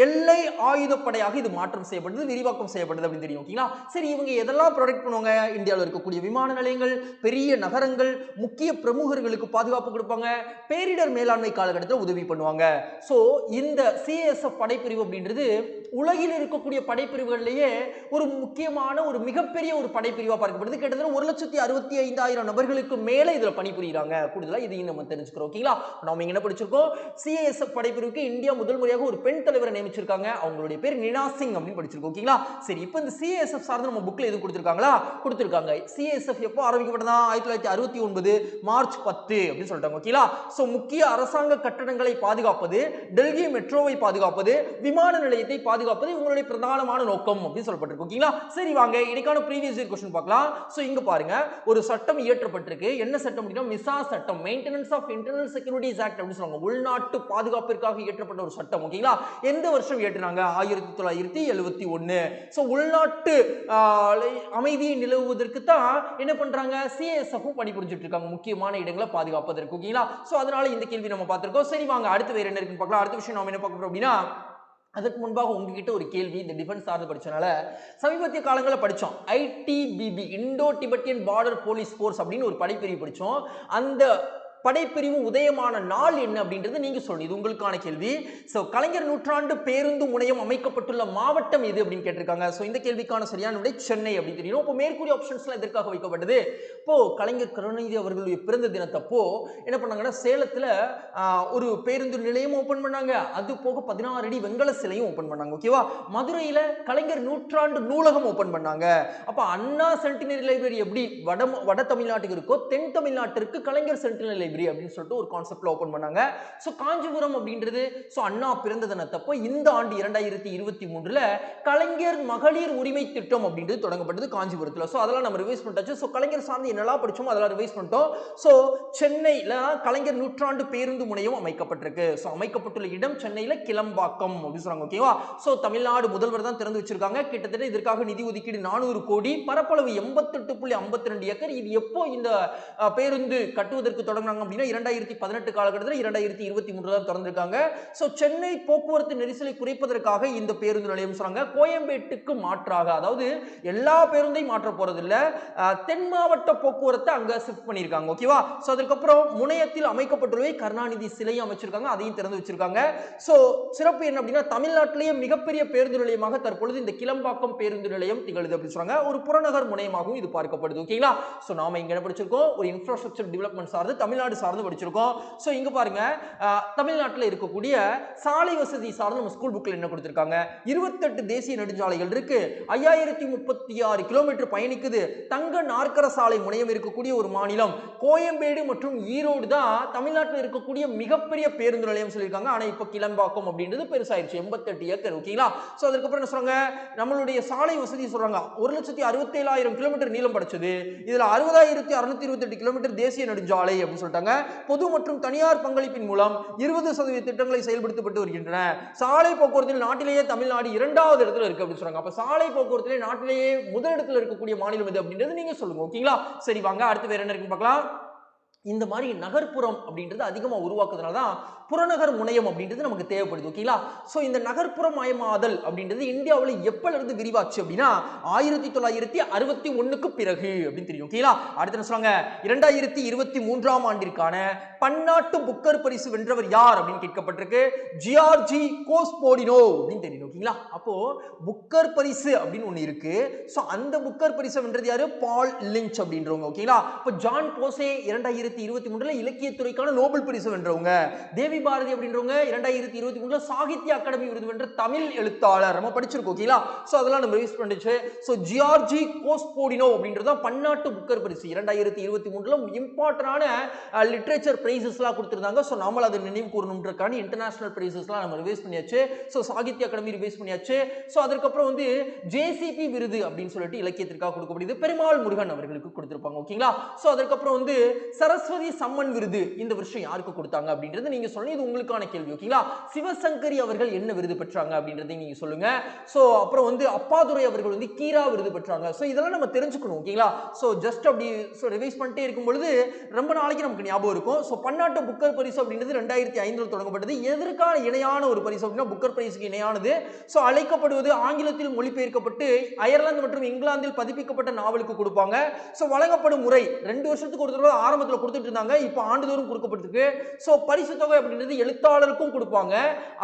B: எல்லை ஆயுதப்படையாக இது மாற்றம் செய்யப்பட்டது, விரிவாக்கம் செய்யப்பட்டது அப்படின்னு தெரியும். ஓகேங்களா? சரி, இவங்க எதெல்லாம் ப்ரொடெக்ட் பண்ணுவாங்க? இந்தியாவில் இருக்கக்கூடிய விமான நிலையங்கள், பெரிய நகரங்கள், முக்கிய பிரமுகர்களுக்கு பாதுகாப்பு கொடுப்பாங்க, பேரிடர் மேலாண்மை காலகட்டத்தில் உதவி பண்ணுவாங்க. சோ இந்த CASF படைப்பிரிவு அப்படின்றது உலகில் இருக்கக்கூடிய படைப்பிரிவுகளிலேயே ஒரு முக்கியமான ஒரு மிகப்பெரிய ஒரு படைப்பிரிவா பார்க்கப்படுது. கிட்டத்தட்ட 1,65,000 நபர்களுக்கு மேல இதுல பணிபுரியுறாங்க. கூடுதலா இதையும் நம்ம தெரிஞ்சுக்கிறோம். ஓகேங்களா? நாம என்ன படிச்சிருக்கோம்? CASF படைப்பிரிவுக்கு இந்தியா முதல் முறையாக ஒரு பெண் தலைவரை நியமிச்சிருக்காங்க. அவங்களுடைய பேர் நினா சிங் அப்படின்னு படிச்சிருக்கோம். ஓகேங்களா? சரி, இப்போ இந்த CASF சார்ந்து நம்ம புக்ல எதுவும் கொடுத்திருக்காங்களா? கொடுத்திருக்காங்க. CASF எப்போ ஆரம்பிக்கப்பட்டதா? 1969 மார்ச் 10 அப்படின்னு சொல்லிட்டாங்க. ஓகேங்களா? சோ முக்கிய அரசாங்க கட்டடங்களை பாதுகாப்பது, டெல்லி மெட்ரோவை பாதுகாப்பது, விமான நிலையத்தை பாதுகாப்பது இவங்களுடைய பிரதானமான நோக்கம் அப்படின்னு சொல்லப்பட்டிருக்கு. ஓகேங்களா? சரி வாங்க இன்னைக்கான ப்ரீவியஸ் இயர் क्वेश्चन பார்க்கலாம். சோ இங்க பாருங்க, ஒரு சட்டம் இயற்றப்பட்டிருக்கு. என்ன சட்டம் அப்படின்னா மிசா சட்டம், maintenance of internal securities act அப்படின்னு சொல்றாங்க. உள்நாட்டு பாதுகாப்பிற்காக இயற்றப்பட்ட ஒரு சட்டம். ஓகேங்களா? எந்த வருஷம் இயற்றினாங்க? 1971. சோ உள்நாட்டு அமைதியை நிலவுவதற்கு தான் என்ன பண்றாங்க? CASF பணிபுரிஞ்சிட்டு இருக்காங்க முக்கியமான இடங்களை பாதுகாப்பதற்கு. ஓகேங்களா? சோ அதனால இந்த கேள்வி நம்ம பார்த்திருக்கோம். சரி வாங்க அடுத்து வேற என்ன இருக்குன்னு பார்க்கலாம். அடுத்த விஷயம் நாம என்ன பார்க்க போறோம் அப்படின்னா, அதுக்கு முன்பாக உங்ககிட்ட ஒரு கேள்வி, இந்த டிஃபென்ஸ் சார்ந்து படிச்சனால சமீபத்திய காலங்களில் படிச்சோம். ITBP, Indo Tibetan border police force அப்படின்னு ஒரு படைப்பிரிவு படிச்சோம். அந்த படைப்பிரிவு உதயமான நாள் என்ன அப்படின்றது நீங்க சொல்லுங்க. இது உங்களுக்கான கேள்வி. சோ கலைஞர் நூற்றாண்டு பேருந்து முனையம் அமைக்கப்பட்டுள்ள மாவட்டம் எது அப்படின்னு கேட்டிருக்காங்க. சோ இந்த கேள்விக்கான சரியான விடை சென்னை அப்படி தெரியும். இப்போ மேற்கூறிய ஆப்ஷன்ஸ்லாம் எதற்காக வைக்கப்பட்டது? இப்போ கலைஞர் கருணாநிதி அவர்களுடைய பிறந்த தினத்தப்போ என்ன பண்ணாங்கன்னா சேலத்துல ஒரு பேருந்து நிலையம் ஓபன் பண்ணாங்க. அது போக 16 அடி வெங்கல சிலையும் ஓபன் பண்ணாங்க. ஓகேவா? மதுரையில கலைஞர் நூற்றாண்டு நூலகம் ஓபன் பண்ணாங்க. அப்ப அண்ணா சென்டினரி லைப்ரரி எப்படி வட தமிழ்நாட்டுக்கு இருக்கோ, தென் தமிழ்நாட்டிற்கு கலைஞர் சென்டினரி லைப்ரரி அப்படின்னு சொல்லிட்டு ஒரு கான்செப்ட்ல ஓபன் பண்ணாங்க. சோ காஞ்சிபுரம் அப்படின்றது அண்ணா பிறந்த தினத்தப்போ இந்த ஆண்டு 2023ல கலைஞர் மகளிர் உரிமை திட்டம் அப்படின்றது தொடங்கப்பட்டது காஞ்சிபுரத்துல. சோ அதெல்லாம் நம்ம ரிவைஸ் பண்ணிட்டாச்சு. சோ கலைஞர் சார்ந்து என்னெல்லாம் படிச்சோமோ அதெல்லாம் ரிவைஸ் பண்ணிட்டோம். சோ சென்னையில கலைஞர் நூற்றாண்டு பேருந்து முனையம் அமைக்கப்பட்டிருக்கு. சோ அமைக்கப்பட்டுள்ள இடம் சென்னையில கிளம்பாக்கம் அப்படின்னு சொல்றாங்க. ஓகேவா? சோ தமிழ்நாடு முதல்வர் தான் திறந்து வச்சிருக்காங்க. கிட்டத்தட்ட இதற்காக நிதி ஒதுக்கீடு 400 கோடி, பரப்பளவு 88.52 ஏக்கர். இது எப்போ இந்த பேருந்து கட்டுவதற்கு தொடங்கினாங்க அப்படின்னா 2018 காலகட்டத்தில் 2023 தான் திறந்திருக்காங்க. சோ சென்னை போக்குவரத்து நெரிசலை குறைப்பதற்காக இந்த பேருந்து நிலையம் சொல்றாங்க. கோயம்பேட்டுக்கு மாற்றாக, அதாவது எல்லா பேருந்தையும் மாற்ற போறது இல்ல, தென் மாவட்ட போக்குவரத்தை அங்க ஷிஃப்ட் பண்ணிருக்காங்க. ஓகேவா? சோ அதுக்கப்புறம் முனையத்தில் அமைக்கப்பட்டுள்ள கருணாநிதி சிலை அமைச்சிருக்காங்க, அதையும் திறந்து வச்சிருக்காங்க. சோ சிறப்பு என்ன அப்படின்னா தமிழ்நாட்டிலேயே மிகப்பெரிய பேருந்து நிலையமாக தற்பொழுது இந்த கிளம்பாக்கம் பேருந்து நிலையம் திகழுது அப்படின்னு சொல்றாங்க. ஒரு புறநகர் முனையமாகவும் இது பார்க்கப்படுது. ஓகேங்களா? சோ நாம இங்க என்ன படிச்சிருக்கோம், ஒரு இன்ஃப்ராஸ்ட்ரக்சர் டெவலப்மெண்ட் சார்ந்து தமிழ்நாடு சார்ந்து படிச்சிருக்கோம். சோ இங்க பாருங்க, தமிழ்நாட்டில் இருக்கக்கூடிய சாலை வசதி சார்ந்து நம்ம ஸ்கூல் புக்ல என்ன கொடுத்திருக்காங்க, 28 தேசிய நெடுஞ்சாலைகள் இருக்கு, 5036 கிலோமீட்டர் பயணிக்குது, தங்க நாற்கர சாலை முனையம் இருக்கக்கூடிய ஒரு மாநிலம் கோயம்பேடு மற்றும் ஈரோடு தான் தமிழ்நாட்டில் இருக்கக்கூடிய மிகப்பெரிய பேருந்து நிலையம் சொல்லியிருக்காங்க. ஆனா இப்ப கிளம்பாக்கம் அப்படின்றது பெருசாயிருச்சு, 88 ஏக்கர். ஓகேங்களா? சோ அதுக்கப்புறம் என்ன சொல்றாங்க, நம்மளுடைய சாலை வசதி சொல்றாங்க 1,67,000 கிலோமீட்டர் நீளம் படைச்சது, இதுல 60,628 கிலோமீட்டர் தேசிய நெடுஞ்சாலை அப்படின்னு சொல்லிட்டாங்க. பொது மற்றும் தனியார் பங்களிப்பின் மூலம் 20% திட்டங்களை செயல்படுத்தப்பட்டு வருகின்றன. சாலை போக்குவரத்தில் நாட்டிலேயே தமிழ்நாடு 2வது இடத்துல இருக்கு அப்படின்னு சொல்றாங்க. அப்ப சாலை போக்குவரத்திலே நாட்டிலேயே முதல் இடத்துல இருக்கக்கூடிய மாநிலம் இது அப்படின்றது நீங்க சொல்லுங்க. ஓகேங்களா? சரி வாங்க அடுத்து வேற என்ன இருக்குன்னு பார்க்கலாம். இந்த மாதிரி நகர்ப்புறம் அப்படின்றது அதிகமா உருவாக்குறதுனால தான் புறநகர் முனையம் அப்படின்றது நமக்கு தேவைப்படுது. ஓகேங்களா? சோ இந்த நகர்ப்புற மயமாதல் அப்படின்றது இந்தியாவில் எப்பல இருந்து விரிவாச்சு அப்படின்னா 1961க்கு பிறகு அப்படின்னு தெரியும். ஓகேங்களா? அடுத்து என்ன சொல்றாங்க, 2023ஆம் ஆண்டிற்கான பன்னாட்டு புக்கர் பரிசு வென்றவர் யார் அப்படின்னு கேட்கப்பட்டிருக்கு. ஜியார்ஜி கோஸ்போடினோ அப்படின்னு தெரியும். ஓகேங்களா? அப்போ புக்கர் பரிசு அப்படின்னு ஒண்ணு இருக்கு. சோ அந்த புக்கர் பரிசை வென்றது யாரு, பால் லிஞ்ச் அப்படின்றவங்க. ஓகேங்களா? இப்போ ஜான் போசே 2023ல இலக்கியத்துறைக்கான நோபல் பரிசு வென்றவங்க. தேவி பாரதி அப்படின்றவங்க 2023ல சாகித்ய அகாடமி விருது வென்ற தமிழ் எழுத்தாளர், நம்ம படிச்சிருக்கோம். ஓகேங்களா? சோ அதெல்லாம் நம்ம ரிவைஸ் பண்ணிச்சு. சோ ஜியார்ஜி கோஸ்போடினோ அப்படின்றது பன்னாட்டு புக்கர் பரிசு 2023ல இம்பார்ட்டன்டான லிட்ரேச்சர் பிரைசஸ்லாம் கொடுத்திருந்தாங்க. சோ நாம அதை நினைவு கூறணும்ன்றதுக்கான இன்டர்நேஷனல் பிரைசஸ்லாம் நம்ம ரிவைஸ் பண்ணியாச்சு. சோ சாகித்ய அகாடமி ரிவைஸ் பண்ணியாச்சு. சோ அதற்கு அப்புறம் வந்து ஜேசிபி விருது அப்படின்னு சொல்லிட்டு இலக்கியத்திற்காக கொடுக்கப்படுது, பெருமாள் முருகன் அவர்களுக்கு கொடுத்திருப்பாங்க. ஓகேங்களா? சோ அதற்கு அப்புறம் வந்து சரஸ்வதி சம்மன் விருது இந்த வருஷம் யாருக்கு கொடுத்தாங்க அப்படின்றது நீங்க சொல்லுங்க. இது உங்களுக்கான கேள்வி. ஓகேங்களா? சிவசங்கரி அவர்கள் என்ன விருது பெற்றாங்க அப்படின்றதை நீங்க சொல்லுங்க. சோ அப்புறம் வந்து அப்பாதுரை அவர்கள் வந்து கீரா விருது பெற்றாங்க. சோ இதெல்லாம் நம்ம தெரிஞ்சுக்கணும். ஓகேங்களா? சோ ஜஸ்ட் அப்படி ரிவைஸ் பண்ணிட்டே இருக்கும் பொழுது ரொம்ப நாளைக்கு நமக்கு ஞாபகம் இருக்கும். சோ பன்னாட்டு புக்கர் பரிசு அப்படின்றது 2005ல் தொடங்கப்பட்டது. எதற்கான இணையான ஒரு பரிசு அப்படின்னா புக்கர் பரிசுக்கு இணையானது. சோ அழைக்கப்படுவது ஆங்கிலத்தில் மொழிபெயர்க்கப்பட்டு அயர்லாந்து மற்றும் இங்கிலாந்தில் பதிப்பிக்கப்பட்ட நாவலுக்கு கொடுப்பாங்க. சோ வழங்கப்படும் முறை 2 வருஷத்துக்கு ஒரு தடவை ஆரம்பத்தில் கொடுத்துட்டு இருந்தாங்க, இப்போ ஆண்டுதோறும் கொடுக்கப்பட்டிருக்கு. சோ பரிசு தொகை அப்படின்றது எழுத்தாளருக்கும் கொடுப்பாங்க,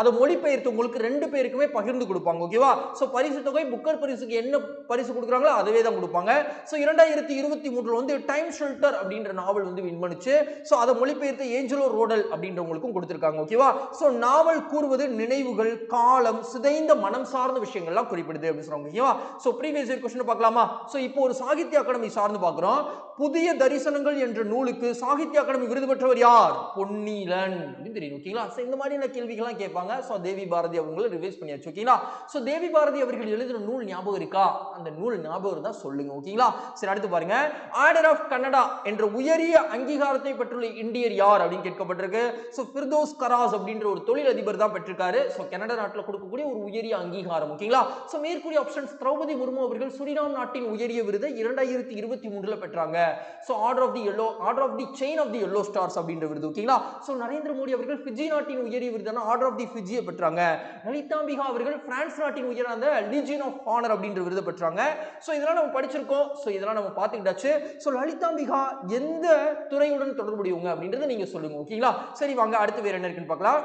B: அதை மொழிபெயர்த்து உங்களுக்கு 2 பேருக்குமே பகிர்ந்து கொடுப்பாங்க. ஓகேவா? சோ பரிசு தொகை புக்கர் பரிசுக்கு என்ன பரிசு கொடுக்குறாங்களோ அதுவே தான் கொடுப்பாங்க. சோ 2023ல வந்து டைம் ஷெல்டர் அப்படின்ற நாவல் வந்து வின் பண்ணுச்சு. சோ அதை மொழிபெயர்த்த ஏஞ்சலோ ரோடல் அப்படின்றவங்களுக்கும் கொடுத்திருக்காங்க. ஓகேவா? சோ நாவல் கூறுவது நினைவுகள், காலம், சிதைந்த மனம் சார்ந்த விஷயங்கள்லாம் குறிப்பிடுது அப்படின்னு சொல்றாங்க. ஓகேவா? சோ ப்ரீவியஸ் இயர் क्वेश्चन பார்க்கலாமா? சோ இப்போ ஒரு சாகித்ய அகாடமி சார்ந்து பார்க்கிறோம். புதிய தரிசனங்கள் என்ற நூலுக்கு சாகித்ய அகாடமி விருது பெற்றவர் யார், பொன்னிலன் அப்படின்னு தெரியும். ஓகேங்களா? சோ இந்த மாதிரியான கேள்விகள்லாம் கேட்பாங்க. சோ தேவி பாரதி அவங்களை ரிவைஸ் பண்ணியாச்சு. ஓகேங்களா? சோ தேவி பாரதி அவர்கள் எழுதின நூல் ஞாபகம் இருக்கா? அந்த நூல் ஞாபகம் இருந்தா சொல்லுங்க. ஓகேங்களா? சரி அடுத்து பாருங்க, ஆர்டர் ஆஃப் கனடா என்ற உயரிய அங்கீகாரத்தை பெற்றுள்ள இந்தியர் யார் அப்படின்னு கேட்கப்பட்டிருக்கு. சோ ஃபிர்தோஸ் கராஸ் அப்படின்ற ஒரு தொழில் அதிபர் தான் பெற்றிருக்காரு. சோ கனடா நாட்டில் கொடுக்கக்கூடிய ஒரு உயரிய அங்கீகாரம். ஓகேங்களா? சோ மேற்கூறிய ஆப்ஷன்ஸ் திரௌபதி முர்மு அவர்கள் சுரினாம் நாட்டின் உயரிய விருதை 2023ல பெற்றாங்க. So order of the chain of the yellow stars அப்படின்ற விருது. ஓகேங்களா? சோ நரேந்திர மோடி அவர்கள் ஃபிஜி நாட்டின் உயரிய விருதான ஆர்டர் ஆஃப் தி ஃபிஜியை பெற்றாங்க. லலிதாம்பிகா அவர்கள் பிரான்ஸ் நாட்டின் உயர்ந்த லீஜியன் ஆஃப் ஆனர் அப்படின்ற விருது பெற்றாங்க. சோ இதெல்லாம் நம்ம படிச்சிருக்கோம். சோ இதெல்லாம் நம்ம பார்த்துக்கிட்டாச்சு. சோ லலிதாம்பிகா எந்த துறையுடன் தொடர்புடையவங்க அப்படின்றத நீங்க சொல்லுங்க. ஓகேங்களா? சரி வாங்க அடுத்து வேற என்ன இருக்குன்னு பார்க்கலாம்.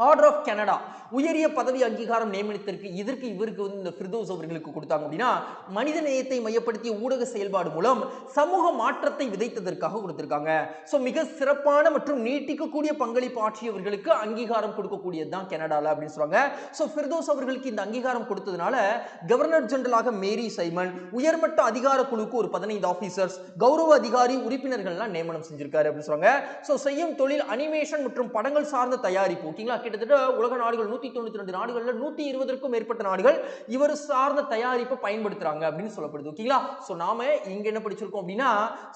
B: ஆர்டர் ஆஃப் கனடா உயரிய பதவி அங்கீகாரம் நியமனத்திற்கு இதற்கு இவருக்கு வந்து இந்த ஃபிர்தௌஸ் அவர்களுக்கு கொடுத்தாங்க அப்படின்னா மனித நேயத்தை மையப்படுத்திய ஊடக செயல்பாடு மூலம் சமூக மாற்றத்தை விதைத்ததற்காக கொடுத்திருக்காங்க. ஸோ மிக சிறப்பான மற்றும் நீட்டிக்கக்கூடிய பங்களிப்பு ஆற்றியவர்களுக்கு அங்கீகாரம் கொடுக்கக்கூடியது தான் கனடால அப்படின்னு சொல்றாங்க. ஸோ ஃபிர்தௌஸ் அவர்களுக்கு இந்த அங்கீகாரம் கொடுத்ததுனால கவர்னர் ஜெனரலாக மேரி சைமன், உயர்மட்ட அதிகார குழுக்கு ஒரு 15 ஆபீசர்ஸ், கௌரவ அதிகாரி உறுப்பினர்கள்லாம் நியமனம் செஞ்சிருக்காரு அப்படின்னு சொல்றாங்க. ஸோ செய்யும் தொழில் அனிமேஷன் மற்றும் படங்கள் சார்ந்த தயாரிப்பு. ஓகேங்களா, கிட்டத்தட்ட உலக நாடுகள் 192 நாடுகள்ல 120க்கும் மேற்பட்ட நாடுகள் இவர் சார்ந்த தயாரிப்பை பயன்படுத்துறாங்க அப்படின்னு சொல்லப்படுது. ஓகேங்களா, சோ நாம இங்க என்ன படிச்சிருக்கோம் அப்படின்னா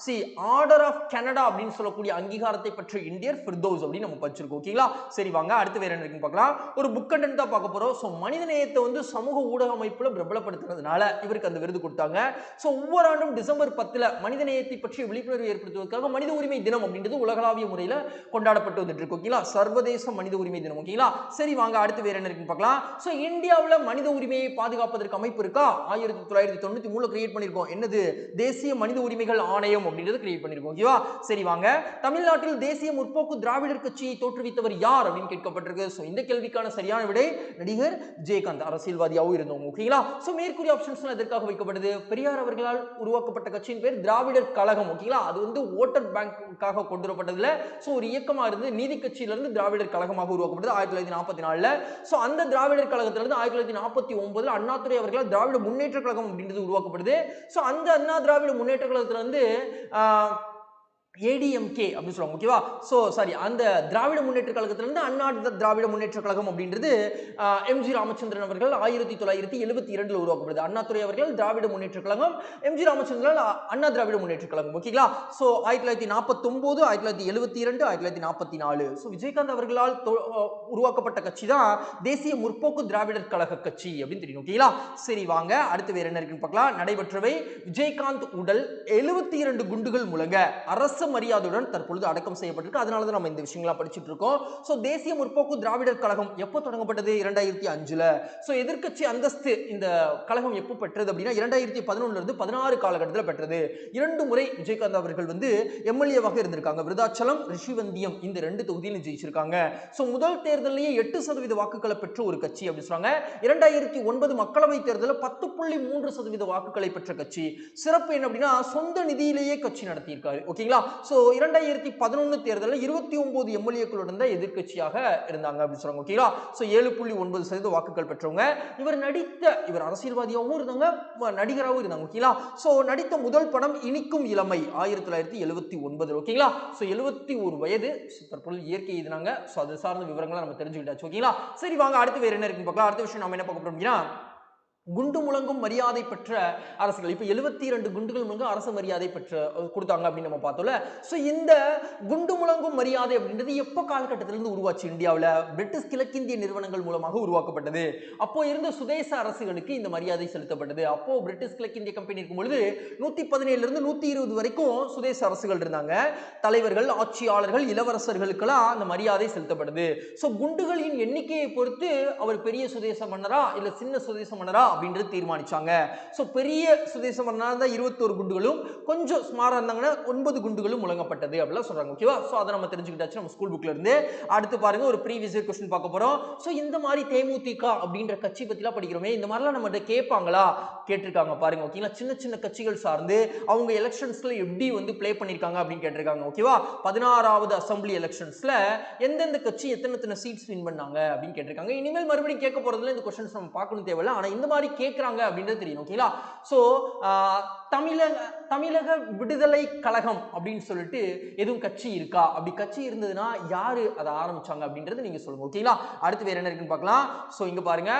B: சி ஆர்டர் ஆஃப் கனடா அப்படின்னு சொல்லக்கூடிய அங்கீகாரத்தை பற்றி இந்தியர் ஃபிர்தௌஸ் அப்படின்னு நம்ம படிச்சிருக்கோம். ஓகேங்களா, சரி வாங்க அடுத்து வேற என்ன இருக்குன்னு பார்க்கலாம். ஒரு புக் கண்டென்ட் தான் பார்க்க போறோம். சோ மனித நேயத்தை வந்து சமூக ஊடக அமைப்புல பிரபலப்படுத்துறதுனால இவருக்கு அந்த விருது கொடுத்தாங்க. சோ ஒவ்வொரு ஆண்டும் டிசம்பர் 10 மனித நேயத்தை பற்றி விழிப்புணர்வு ஏற்படுத்துவதற்காக மனித உரிமை தினம் அப்படின்றது உலகளாவிய முறையில் கொண்டாடப்பட்டு வந்துட்டு இருக்கு. ஓகேங்களா, சர்வதேச மனித உரிமை தினம். ஓகேங்களா, சரி வாங்க அடுத்து வேற என்ன இருக்குன்னு பார்க்கலாம். சோ இந்தியாவுல மனித உரிமையை பாதுகாப்பதற்கு அமைப்பு இருக்கா? 1993 கிரியேட் பண்ணிருக்கோம். என்னது? தேசிய மனித உரிமைகள் ஆணையம் அப்படின்றது கிரியேட் பண்ணிருக்கோம். ஓகேவா, சரி வாங்க. தமிழ்நாட்டில் தேசிய முற்போக்கு திராவிடர் கட்சியை தோற்றுவித்தவர் யார் அப்படின்னு கேட்கப்பட்டிருக்கு. சோ இந்த கேள்விக்கான சரியான விடை நடிகர் விஜயகாந்த், அரசியல்வாதியாகவும் இருந்தவங்க. ஓகேங்களா, சோ மேற்கூறிய ஆப்ஷன்ஸ் எதற்காக வைக்கப்படுது? பெரியார் அவர்களால் உருவாக்கப்பட்ட கட்சியின் பேர் திராவிடர் கழகம். ஓகேங்களா, அது வந்து ஓட்டர் பேங்க்காக கொண்டு வரப்பட்டதுல சோ ஒரு இயக்கமா இருந்து நீதி கட்சியிலிருந்து திராவிடர் கழகமாக உருவாக்கப்பட்டது 1944. சோ அந்த திராவிடர் கழகத்திலிருந்து 1949 அண்ணாதுரை அவர்களால் திராவிட முன்னேற்ற கழகம் அப்படின்றது உருவாக்கப்படுது. சோ அந்த அண்ணா திராவிட முன்னேற்ற கழகத்துல வந்து ஏடிஎம்கே அப்படின்னு சொல்லுவாங்க. ஓகேவா, சோ சாரி அந்த திராவிட முன்னேற்ற கழகத்திலிருந்து அண்ணா திராவிட முன்னேற்ற கழகம் அப்படின்றது எம்ஜி ராமச்சந்திரன் அவர்கள் 1972 உருவாக்கப்படுது. அண்ணாதுரை அவர்கள் திராவிட முன்னேற்ற கழகம், எம்ஜி ராமச்சந்திரன் அண்ணா திராவிட முன்னேற்ற கழகம். ஓகேங்களா, சோ 1949, 1972, 1944. சோ விஜயகாந்த் அவர்களால் உருவாக்கப்பட்ட கட்சி தான் தேசிய முற்போக்கு திராவிடர் கழக கட்சி அப்படின்னு தெரியும். ஓகேங்களா, சரி வாங்க அடுத்து வேற என்ன இருக்குன்னு பார்க்கலாம். நடைபெற்றவை விஜயகாந்த் உடல் 72 குண்டுகள் முழங்க அரசு மரியாதையுடன் தற்பொழுது அடக்கம் செய்யப்பட்டிருக்கு. அதனால தான் நம்ம இந்த விஷயங்களா படிச்சிட்டு இருக்கோம். சோ தேசிய முற்போக்கு திராவிடர் கழகம் எப்போ தொடங்கப்பட்டது? 2005. சோ எதிர்க்கட்சி அந்தஸ்து இந்த கழகம் எப்போ பெற்றது அப்படின்னா 2011 இருந்து 16 காலகட்டத்தில் பெற்றது. 2 முறை விஜயகாந்த் அவர்கள் வந்து எம்எல்ஏவாக இருந்திருக்காங்க. விருதாச்சலம், ரிஷிவந்தியம் இந்த 2 தொகுதியிலும் ஜெயிச்சிருக்காங்க. சோ முதல் தேர்தலிலேயே 8% வாக்குகளை பெற்ற ஒரு கட்சி அப்படி சொல்றாங்க. 2009 மக்களவை தேர்தலில் 10.3% வாக்குகளை பெற்ற கட்சி. சிறப்பு என்ன அப்படின்னா சொந்த நிதியிலேயே கட்சி நடத்தியிருக்காரு. ஓகேங்களா, சோ 2011 தேர்தலில் 29 எம்எல்ஏக்களுடன் தான் எதிர்க்கட்சியாக இருந்தாங்க அப்படின்னு சொல்றாங்க. ஓகேங்களா, சோ 7.9% வாக்குகள் பெற்றவங்க. இவர் அரசியல்வாதியாகவும் இருந்தாங்க, நடிகராகவும் இருந்தாங்க. ஓகேங்களா, சோ நடித்த முதல் படம் இனிக்கும் இளமை 1979. ஓகேங்களா, சோ 71 வயது. தற்பொழுது இயற்கை எழுதினாங்க. சோ அது சார்ந்த விவரங்களை நம்ம தெரிஞ்சுக்கிட்டாச்சு. ஓகேங்களா, சரி வாங்க அடுத்து வேற என்ன இருக்குன்னு பார்க்கலாம். அடுத்த விஷயம் நம்ம என்ன பார்க்க போறோம்னா குண்டு முழங்கும் மரியாதை பெற்ற அரசுகள். இப்ப 72 குண்டுகள் முழங்க அரசு மரியாதை பெற்ற கொடுத்தாங்க அப்படின்னு நம்ம பார்த்தோம்ல. சோ இந்த குண்டு முழங்கும் மரியாதை அப்படின்றது எப்ப காலகட்டத்திலிருந்து உருவாச்சு? இந்தியாவில் பிரிட்டிஷ் கிழக்கிந்திய நிறுவனங்கள் மூலமாக உருவாக்கப்பட்டது. அப்போ இருந்த சுதேச அரசுகளுக்கு இந்த மரியாதை செலுத்தப்பட்டது. அப்போ பிரிட்டிஷ் கிழக்கிந்திய கம்பெனி இருக்கும் பொழுது 117 இருந்து 120 வரைக்கும் சுதேச அரசுகள் இருந்தாங்க. தலைவர்கள், ஆட்சியாளர்கள், இளவரசர்களுக்கெல்லாம் அந்த மரியாதை செலுத்தப்படுது. சோ குண்டுகளின் எண்ணிக்கையை பொறுத்து அவர் பெரிய சுதேச மன்னரா இல்ல சின்ன சுதேச மன்னரா அப்படின்றது தீர்மானிச்சாங்க. சோ பெரிய சுதேச மன்னரா இருந்தா 21 குண்டுகளும், கொஞ்சம் ஸ்மாரா இருந்தாங்கன்னா 9 குண்டுகளும் முழங்கப்பட்டது அப்படிலாம் சொல்றாங்க. ஓகேவா, சோ அதை நம்ம தெரிஞ்சுக்கிட்டாச்சு நம்ம ஸ்கூல் புக்ல இருந்து. அடுத்து பாருங்க ஒரு ப்ரீவியஸ் இயர் क्वेश्चन பார்க்க போறோம். சோ இந்த மாதிரி தேமுதிக அப்படின்ற கட்சி பத்திலாம் படிக்கிறோமே, இந்த மாதிரிலாம் நம்ம கேட்பாங்களா? கேட்டிருக்காங்க பாருங்க. ஓகேங்களா, சின்ன சின்ன கட்சிகள் சார்ந்து அவங்க எலெக்ஷன்ஸ்ல எப்படி வந்து ப்ளே பண்ணிருக்காங்க அப்படின்னு கேட்டிருக்காங்க. ஓகேவா, 16வது அசெம்பிளி எலெக்ஷன்ஸ்ல எந்தெந்த கட்சி எத்தனை சீட்ஸ் வின் பண்ணாங்க அப்படின்னு கேட்டிருக்காங்க. இனிமேல் மறுபடியும் கேட்க போறதுல இந்த क्वेश्चंस நம்ம பார்க்கணும் தேவையில்லை. ஆனா இந்த மாதிரி கேட்கறாங்க அப்படின்றது தெரியும். ஓகேங்களா, சோ தமிழக விடுதலை கழகம் அப்படின்னு சொல்லிட்டு எதுவும் கட்சி இருக்கா? அப்படி கட்சி இருந்ததுன்னா யாரு அதை ஆரம்பிச்சாங்க அப்படின்றது நீங்க சொல்லுங்க. ஓகேங்களா, அடுத்து வேற என்ன இருக்குன்னு பார்க்கலாம். சோ இங்க பாருங்க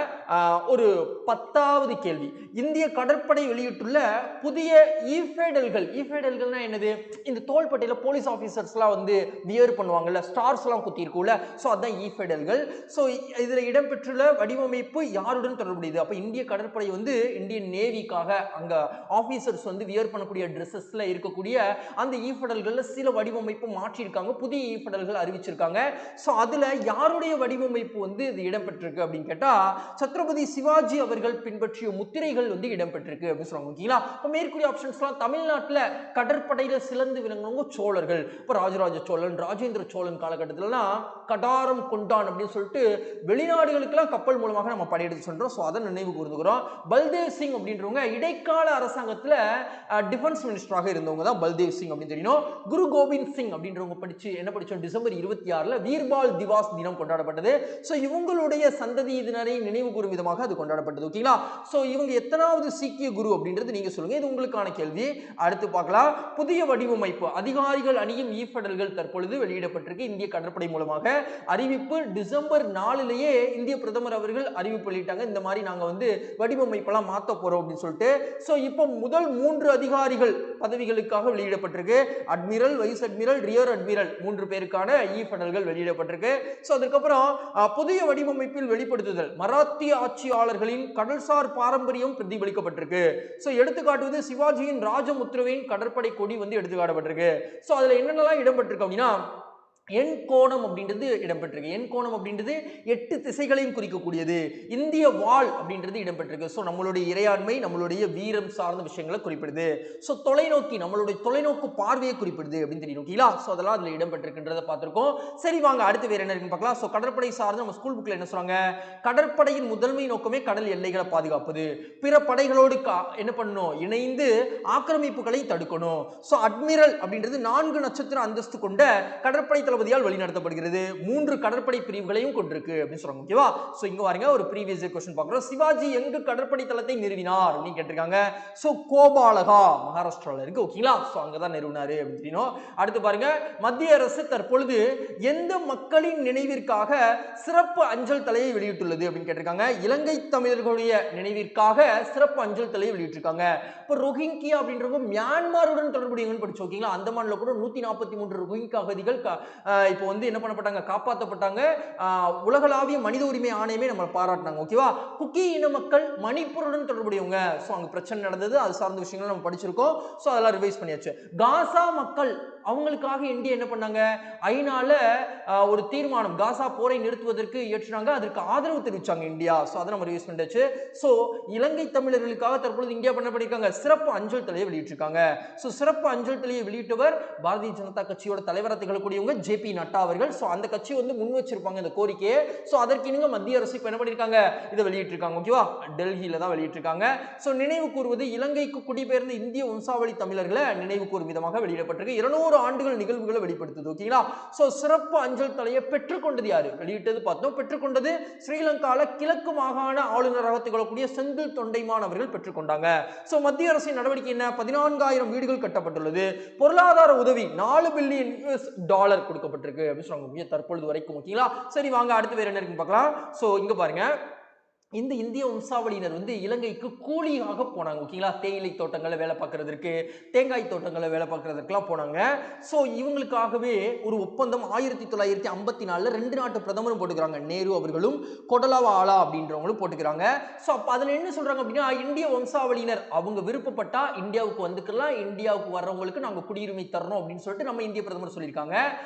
B: ஒரு 10வது கேள்வி. இந்திய கடற்படை வெளியிட்டுள்ள புதிய ஈஃபேடல்கள்னா என்னது? இந்த தோள்பட்டையில போலீஸ் ஆபீசர்ஸ்லாம் வந்து வியர் பண்ணுவாங்கல்ல, ஸ்டார்ஸ் எல்லாம் குத்தி இருக்கும்ல, சோ அதான் ஈஃபேடல்கள். சோ இதுல இடம்பெற்றுள்ள வடிவமைப்பு யாருடன் தொடர்புடையது? அப்ப இந்திய கடற்படை வந்து இந்தியன் நேவிக்காக அங்க ஆபீசர்ஸ் வந்து வியர் பண்ணக்கூடிய ட்ரெஸ்ஸஸ்ல இருக்கக்கூடிய அந்த ஈஃபடல்கள்ல சில வடிவமைப்பு மாற்றிருக்காங்க, புதிய ஈஃபடல்கள் அறிவிச்சிருக்காங்க. சோ அதுல யாருடைய வடிவமைப்பு வந்து இது இடம்பெற்றிருக்கு அப்படின்னு கேட்டா சத்ரபதி சிவாஜி அவர்கள் பின்பற்றிய முத்திரைகள் வந்து இடம்பெற்றிருக்கு அப்படின்னு சொல்லுவாங்க. ஓகேங்களா? இப்ப மேற்கூறிய ஆப்ஷன்ஸ்லாம் தமிழ்நாட்டுல கடற்படையில சிறந்து விளங்குனவங்க சோழர்கள். இப்ப ராஜராஜ சோழன், ராஜேந்திர சோழன் காலகட்டத்திலலாம் கடாரம் கொண்டான் அப்படின்னு சொல்லிட்டு வெளிநாடுகளுக்கெல்லாம் கப்பல் மூலமாக நம்ம படையெடுத்து சென்றோம். சோ அதை நினைவு கூர்ந்துக்கிறோம். பல்தேவ் சிங் அப்படின்றவங்க இடைக்கால அரசாங்கத்துல டிஃபென்ஸ் மினிஸ்டராக இருந்தவங்க தான் பல்தேவ் சிங் அப்படின்னு தெரியணும். குரு கோபிந்த் சிங் அப்படின்றவங்க என்ன படிச்சோம் டிசம்பர் 26 வீர்பால் திவாஸ் தினம் கொண்டாடப்பட்டது. சோ இவங்களுடைய சந்ததியினரை நினைவு கூறும் விதமாக அது கொண்டாடப்பட்டது. ஓகேங்களா? சோ இவங்க எத்தனாவது சீக்கிய குரு அப்படின்றது நீங்க சொல்லுங்க, இது உங்களுக்கான கேள்வி. அடுத்து பார்க்கலாம். புதிய வடிவமைப்பு அதிகாரிகள் அணியும் ஈஃபடல்கள் தற்பொழுது வெளியிடப்பட்டிருக்கு இந்திய கடற்படை மூலமாக. அறிவிப்பு டிசம்பர் 4லேயே இந்திய பிரதமர் அவர்கள் அறிவிப்பு வெளியிட்டாங்க, இந்த மாதிரி நாங்க வந்து வடிவமைப்பெல்லாம் மாத்த போறோம் அப்படின்னு சொல்லிட்டு. சோ இப்போ முதல் 3 அதிகாரிகள் பதவிகளுக்காக வெளியிடப்பட்டிருக்கு. Admiral, vice admiral, rear admiral 3 பேருக்கான ஈஃபடல்கள் வெளியிடப்பட்டிருக்கு. சோ அதுக்கப்புறம் புதிய வடிவமைப்பில் வெளிப்படுத்துதல் மராத்திய ஆட்சியாளர்களின் கடல்சார் பாரம்பரியம் பிரதிபலிக்கப்பட்டிருக்கு. சோ எடுத்துக்காட்டுவது சிவாஜியின் ராஜமுத்ரவின் கடற்படை கொடி வந்து எடுத்துக்காட்டப்பட்டிருக்கு. சோ அதுல என்னென்னலாம் இடம்பெற்றிருக்கு அப்படின்னா எண் கோணம் அப்படின்றது இடம்பெற்றிருக்கு. எண் கோணம் அப்படின்றது 8 திசைகளையும் குறிக்கக்கூடியது. இந்திய வாள் அப்படின்றது இடம்பெற்றிருக்கு. சோ நம்மளுடைய இறையாண்மை, நம்மளுடைய வீரம் சார்ந்த விஷயங்களை குறிப்பிடுது. சோ தொலைநோக்கி, நம்மளுடைய தொலைநோக்கு பார்வையை குறிப்பிடுது அப்படின்னு தெரியும். ஓகேங்களா? சோ அதெல்லாம் அதுல இடம்பெற்றிருக்குன்றதை பார்த்திருக்கோம். சரி வாங்க அடுத்து வேற என்ன இருக்குன்னு பார்க்கலாம். சோ கடற்படை சார்ந்து நம்ம ஸ்கூல் புக்ல என்ன சொல்றாங்க, கடற்படையின் முதன்மை நோக்கமே கடல் எல்லைகளை பாதுகாப்பது, பிற படைகளோடு என்ன பண்ணணும், இணைந்து ஆக்கிரமிப்புகளை தடுக்கணும். சோ அட்மிரல் அப்படின்றது 4 நட்சத்திர அந்தஸ்து கொண்ட கடற்படை தளபதியால் வழிநடத்தப்படுகிறது. 3 கடற்படை பிரிவுகளையும் கொண்டிருக்கு அப்படின்னு சொல்றாங்க. ஓகேவா? சோ இங்க பாருங்க ஒரு ப்ரீவியஸ் क्वेश्चन பார்க்கிறோம். சிவாஜி எங்கு கடற்படை தளத்தை நிறுவினார் அப்படின்னு கேட்டிருக்காங்க. சோ கோபாலகா மகாராஷ்டிரால இருக்கு. ஓகேங்களா? சோ அங்க தான் நிறுவினாரு அப்படின்னு தெரியும். அடுத்து பாருங்க, மத்திய அரசு தற்பொழுது எந்த மக்களின் நினைவிற்காக சிறப்பு அஞ்சல் தலையை வெளியிட்டுள்ளது அப்படின்னு கேட்டிருக்காங்க. இலங்கை தமிழர்களுடைய நினைவிற்காக சிறப்பு அஞ்சல் தலையை வெளியிட்டிருக்காங்க. இப்போ ரோஹிங்கியா அப்படின்றவங்க மியான்மருடன் தொடர்புடையவங்கன்னு படிச்சோம். ஓகேங்களா? அந்தமான்ல கூட 143 ரோஹிங்கியா அகதிகள் இப்போ வந்து என்ன பண்ணப்பட்டாங்க, காப்பாற்றப்பட்டாங்க. உலகளாவிய மனித உரிமை ஆணையமே நம்ம பாராட்டினாங்க. ஓகேவா? குக்கி இன மக்கள் மணிப்பூருடன் தொடர்புடையவங்க. சோ அங்க பிரச்சனை நடந்தது, அது சார்ந்த விஷயங்கள் நம்ம படிச்சிருக்கோம். சோ அதெல்லாம் ரிவைஸ் பண்ணியாச்சு. காசா மக்கள் அவங்களுக்காக இந்தியா என்ன பண்ணாங்க, ஐநால ஒரு தீர்மானம் காசா போரை நிறுத்துவதற்கு இயற்றினாங்க, அதற்கு ஆதரவு தெரிவிச்சாங்க இந்தியா. சோ அதை நம்ம ரிவைஸ் பண்ணியாச்சு. சோ இலங்கை தமிழர்களுக்காக தற்பொழுது இந்தியா பண்ண பண்ணிருக்காங்க, சிறப்பு அஞ்சல் தலையை வெளியிட்டிருக்காங்க. சோ சிறப்பு அஞ்சல் தலையை வெளியிட்டவர் பாரதிய ஜனதா கட்சியோட தலைவராக திகழக்கூடியவங்க ஜே.பி. நட்டா அவர்கள். சோ அந்த கட்சி வந்து முன் வச்சிருப்பாங்க இந்த கோரிக்கையை. சோ அதற்கு இணங்க மத்திய அரசு இப்ப என்ன பண்ணிருக்காங்க, இதை வெளியிட்டிருக்காங்க. ஓகேவா? டெல்லியில தான் வெளியிட்டிருக்காங்க. சோ நினைவு கூறுவது இலங்கைக்கு குடிபெயர்ந்த இந்திய வம்சாவளி தமிழர்களை நினைவு கூறும் விதமாக வெளியிடப்பட்டிருக்கு. 200 ஆண்டுகள் நிகழ்வுகளை வெளிப்படுத்துது. ஓகேங்களா? சோ சிறப்பு அஞ்சல் தலையை பெற்றுக்கொண்டது யாரு, வெளியிட்டது பார்த்தோம். பெற்றுக்கொண்டது ஸ்ரீலங்கால கிழக்கு மாகாண ஆளுநராக திகழக்கூடிய செந்தில் தொண்டைமான் அவர்கள் பெற்றுக்கொண்டாங்க. சோ மத்திய அரசின் நடவடிக்கை என்ன, 14,000 வீடுகள் கட்டப்பட்டுள்ளது, பொருளாதார உதவி $4 பில்லியன் கொடுக்கப்பட்டிருக்கு அப்படின்னு சொல்றாங்க தற்பொழுது வரைக்கும். ஓகேங்களா? சரி வாங்க அடுத்து வேற என்ன இருக்குன்னு பார்க்கலாம். சோ இங்க பாருங்க, இந்த இந்திய வம்சாவளியினர் வந்து இலங்கைக்கு கூலியாக போனாங்க. ஓகேங்களா? தேயிலை தோட்டங்களை வேலை பார்க்கறதுக்கு, தேங்காய் தோட்டங்களை வேலை பார்க்கறதுக்குலாம் போனாங்க. ஸோ இவங்களுக்காகவே ஒரு ஒப்பந்தம் 1954 2 நாட்டு பிரதமரும் போட்டுக்கிறாங்க. நேரு அவர்களும் கொடலவாலா அப்படின்றவங்களும் போட்டுக்கிறாங்க. ஸோ அப்போ அதில் என்ன சொல்றாங்க அப்படின்னா, இந்திய வம்சாவளியினர் அவங்க விருப்பப்பட்டா இந்தியாவுக்கு வந்துக்கலாம், இந்தியாவுக்கு வர்றவங்களுக்கு நாங்கள் குடியுரிமை தரணும் அப்படின்னு சொல்லிட்டு நம்ம இந்திய பிரதமர் சொல்லியிருக்காங்க.